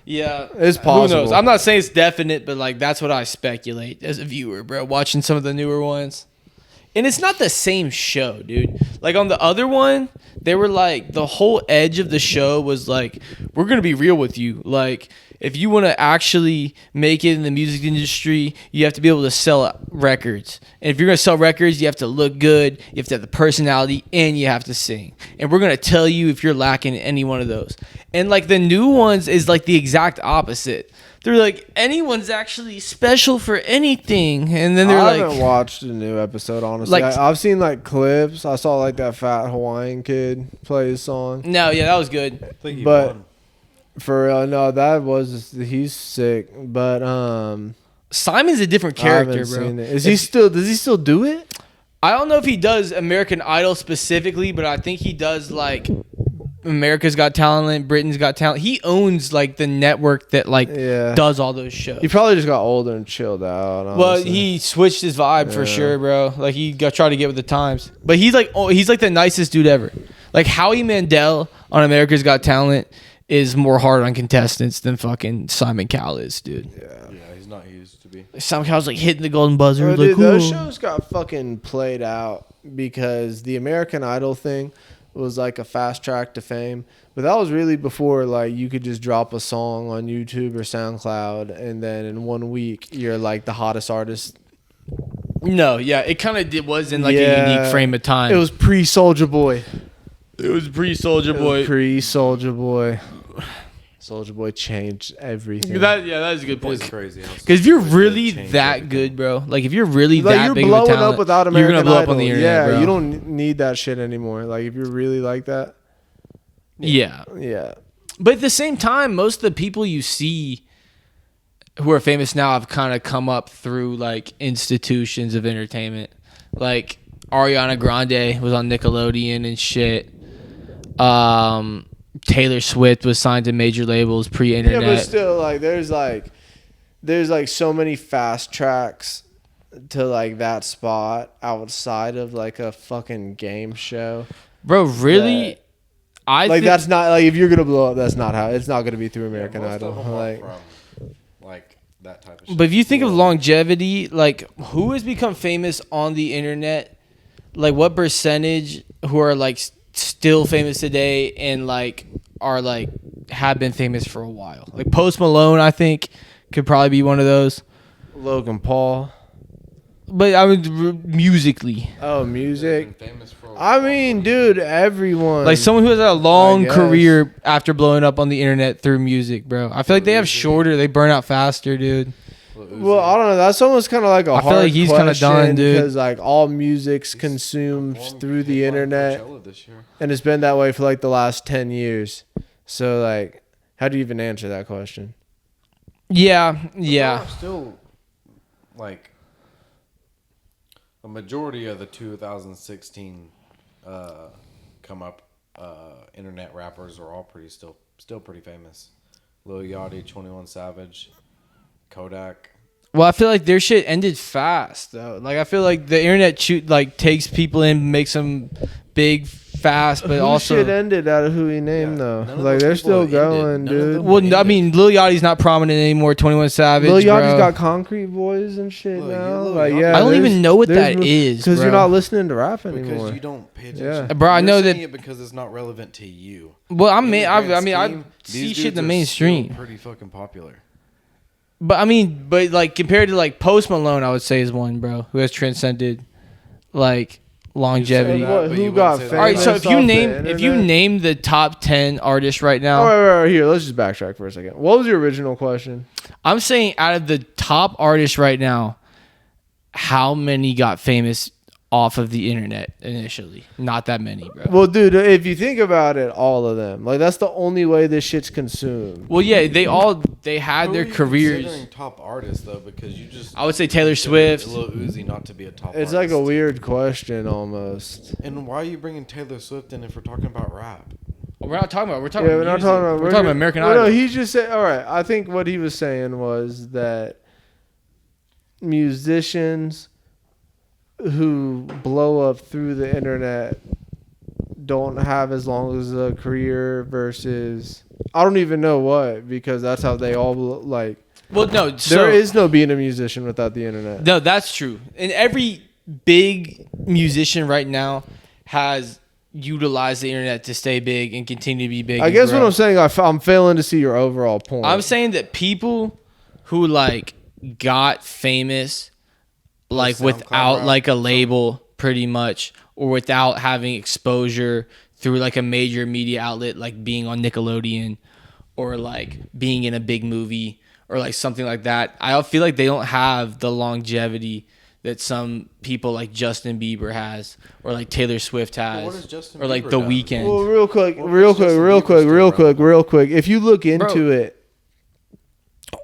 Yeah, It's Who possible. knows? I'm not saying it's definite, but like that's what I speculate as a viewer, bro. Watching some of the newer ones, and it's not the same show, dude. Like on the other one, they were like the whole edge of the show was like, we're gonna be real with you. Like if you want to actually make it in the music industry, you have to be able to sell records. And if you're gonna sell records, you have to look good, you have to have the personality, and you have to sing. And we're gonna tell you if you're lacking any one of those. And like the new ones is like the exact opposite. They're like, anyone's actually special for anything. And then they're I like, haven't watched a new episode, honestly. Like- I've seen like clips. I saw like that fat Hawaiian kid play his song. no, yeah, that was good. I think he But- won. For real, no, that was he's sick. But Simon's a different I haven't character, bro. seen it. Is he still? Does he still do it? I don't know if he does American Idol specifically, but I think he does like America's Got Talent, Britain's Got Talent. He owns like the network that like Yeah. does all those shows. He probably just got older and chilled out. Well, honestly. he switched his vibe for Yeah. sure, bro. Like he got tried to get with the times, but he's like the nicest dude ever. Like Howie Mandel on America's Got Talent is more hard on contestants than fucking Simon Cowell is, dude. Yeah. Yeah, he's not used to be. Simon Cowell's like hitting the golden buzzer. Oh, like, dude, those "Ooh." shows got fucking played out because the American Idol thing was like a fast track to fame. But that was really before like you could just drop a song on YouTube or SoundCloud and then in 1 week you're like the hottest artist. No, yeah, it kind of was in like a unique frame of time. It was pre Soldier Boy. pre-Soldier Pre Soldier Boy. Soldier Boy changed everything. That is a good point. It's crazy. Because if you're really Change that everything. good, bro, like if you're really like that you're big of a blowing talent, up without you're American gonna blow Idol. up on the internet, yeah, bro. you don't need that shit anymore. Like if you're really like that, Yeah, yeah. but at the same time, most of the people you see who are famous now have kind of come up through like institutions of entertainment. Like Ariana Grande was on Nickelodeon and shit. Taylor Swift was signed to major labels pre-internet. Yeah, but still, like, there's like so many fast tracks to like that spot outside of like a fucking game show. Bro, really? That- I Like think, that's not like if you're gonna blow up, that's not how. It's not gonna be through American Most Idol. of them are Like, from like that type of shit. But if you think of longevity, like who has become famous on the internet, like what percentage who are like still famous today and like are like have been famous for a while? Like Post Malone, I think could probably be one of those. Logan Paul. But I mean, musically, Oh, music. They've been famous for a I while. mean, dude, everyone. like someone who has had a long guess. career after blowing up on the internet through music, bro. I feel like they have shorter, they burn out faster, dude. Lil Uzi. Well, I don't know. That's almost kind of like a I feel hard like he's kinda done, dude. Because like all music's He's consumed performed through the headline internet, Coachella this year. and it's been that way for like the last 10 years. So like, how do you even answer that question? Yeah. There are still like a majority of the 2016 come up internet rappers are all still pretty famous. Lil Yachty, 21 Savage, Kodak. Well, I feel like their shit ended fast though. Like I feel like the internet takes people in, makes them big fast, but Whose also shit ended out of who he named though. Like they're still going, dude. well, I mean, Lil Yachty's not prominent anymore. 21 Savage, Lil Yachty's bro. got Concrete Boys and shit Look, now. Lil Like Yachty- yeah, I don't even know what there's that is, because bro. you're not listening to rap anymore. Because you don't pay attention. Yeah. Bro, I You're know saying that- it because it's not relevant to you. Well, I In the mean, grand I scheme, see these shit in the dudes are mainstream. still pretty fucking popular. But I mean, but like compared to like Post Malone, I would say is one, bro, who has transcended like longevity. that, What, but who you got wouldn't say that. All right, so famous if you off the name internet? the top 10 artists right now, All right, here, let's just backtrack for a second. What was your original question? I'm saying out of the top artists right now, how many got famous off of the internet initially? Not that many, bro. Well, dude, if you think about it, all of them. Like that's the only way this shit's consumed. Well, yeah, they had Who their are you careers. considering top artists though, because you just I would say Taylor consider Swift. Lil Uzi not to be a top. It's artist. like a weird question almost. And why are you bringing Taylor Swift in if we're talking about rap? We're not talking about. We're talking Yeah, about. we're not music. talking about. We're talking about American well, Idol. No, he just said. All right, I think what he was saying was that musicians who blow up through the internet don't have as long as a career versus I don't even know what, because that's how they all like. Well, no, There is no being a musician without the internet. No, that's true. And every big musician right now has utilized the internet to stay big and continue to be big. I and guess grow. what I'm saying, I'm failing to see your overall point. I'm saying that people who like got famous like SoundCloud without rap, like a label pretty much, or without having exposure through like a major media outlet like being on Nickelodeon or like being in a big movie or like something like that, I feel like they don't have the longevity that some people like Justin Bieber has or like Taylor Swift has what has Justin or like Bieber The done? Weeknd. Well, real quick, What real was quick, Justin real Bieber quick, still real quick, relevant? real quick. If you look into Bro. it,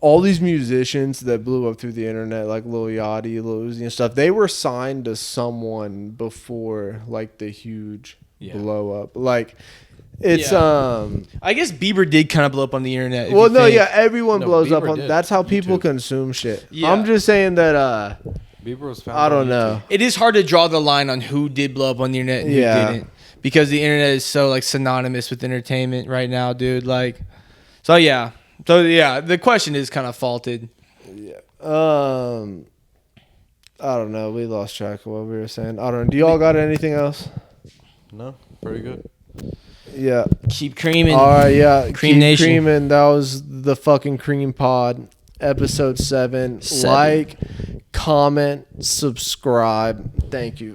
all these musicians that blew up through the internet, like Lil Yachty, Lil Uzi and stuff, they were signed to someone before like the huge blow up. Like it's I guess Bieber did kind of blow up on the internet. if well, you no, think. yeah, everyone No, blows up Bieber on. did. That's how people YouTube. consume shit. Yeah. I'm just saying that. Bieber was found. I on don't YouTube. know. It is hard to draw the line on who did blow up on the internet and Yeah. who didn't, because the internet is so like synonymous with entertainment right now, dude. Like, so yeah, the question is kind of faulted. I don't know. We lost track of what we were saying. I don't know. Do y'all got anything else? No, pretty good. Yeah. Keep creaming. All right, yeah. Cream Keep Nation. creaming. That was the fucking Cream Pod, episode 7. Like, comment, subscribe. Thank you.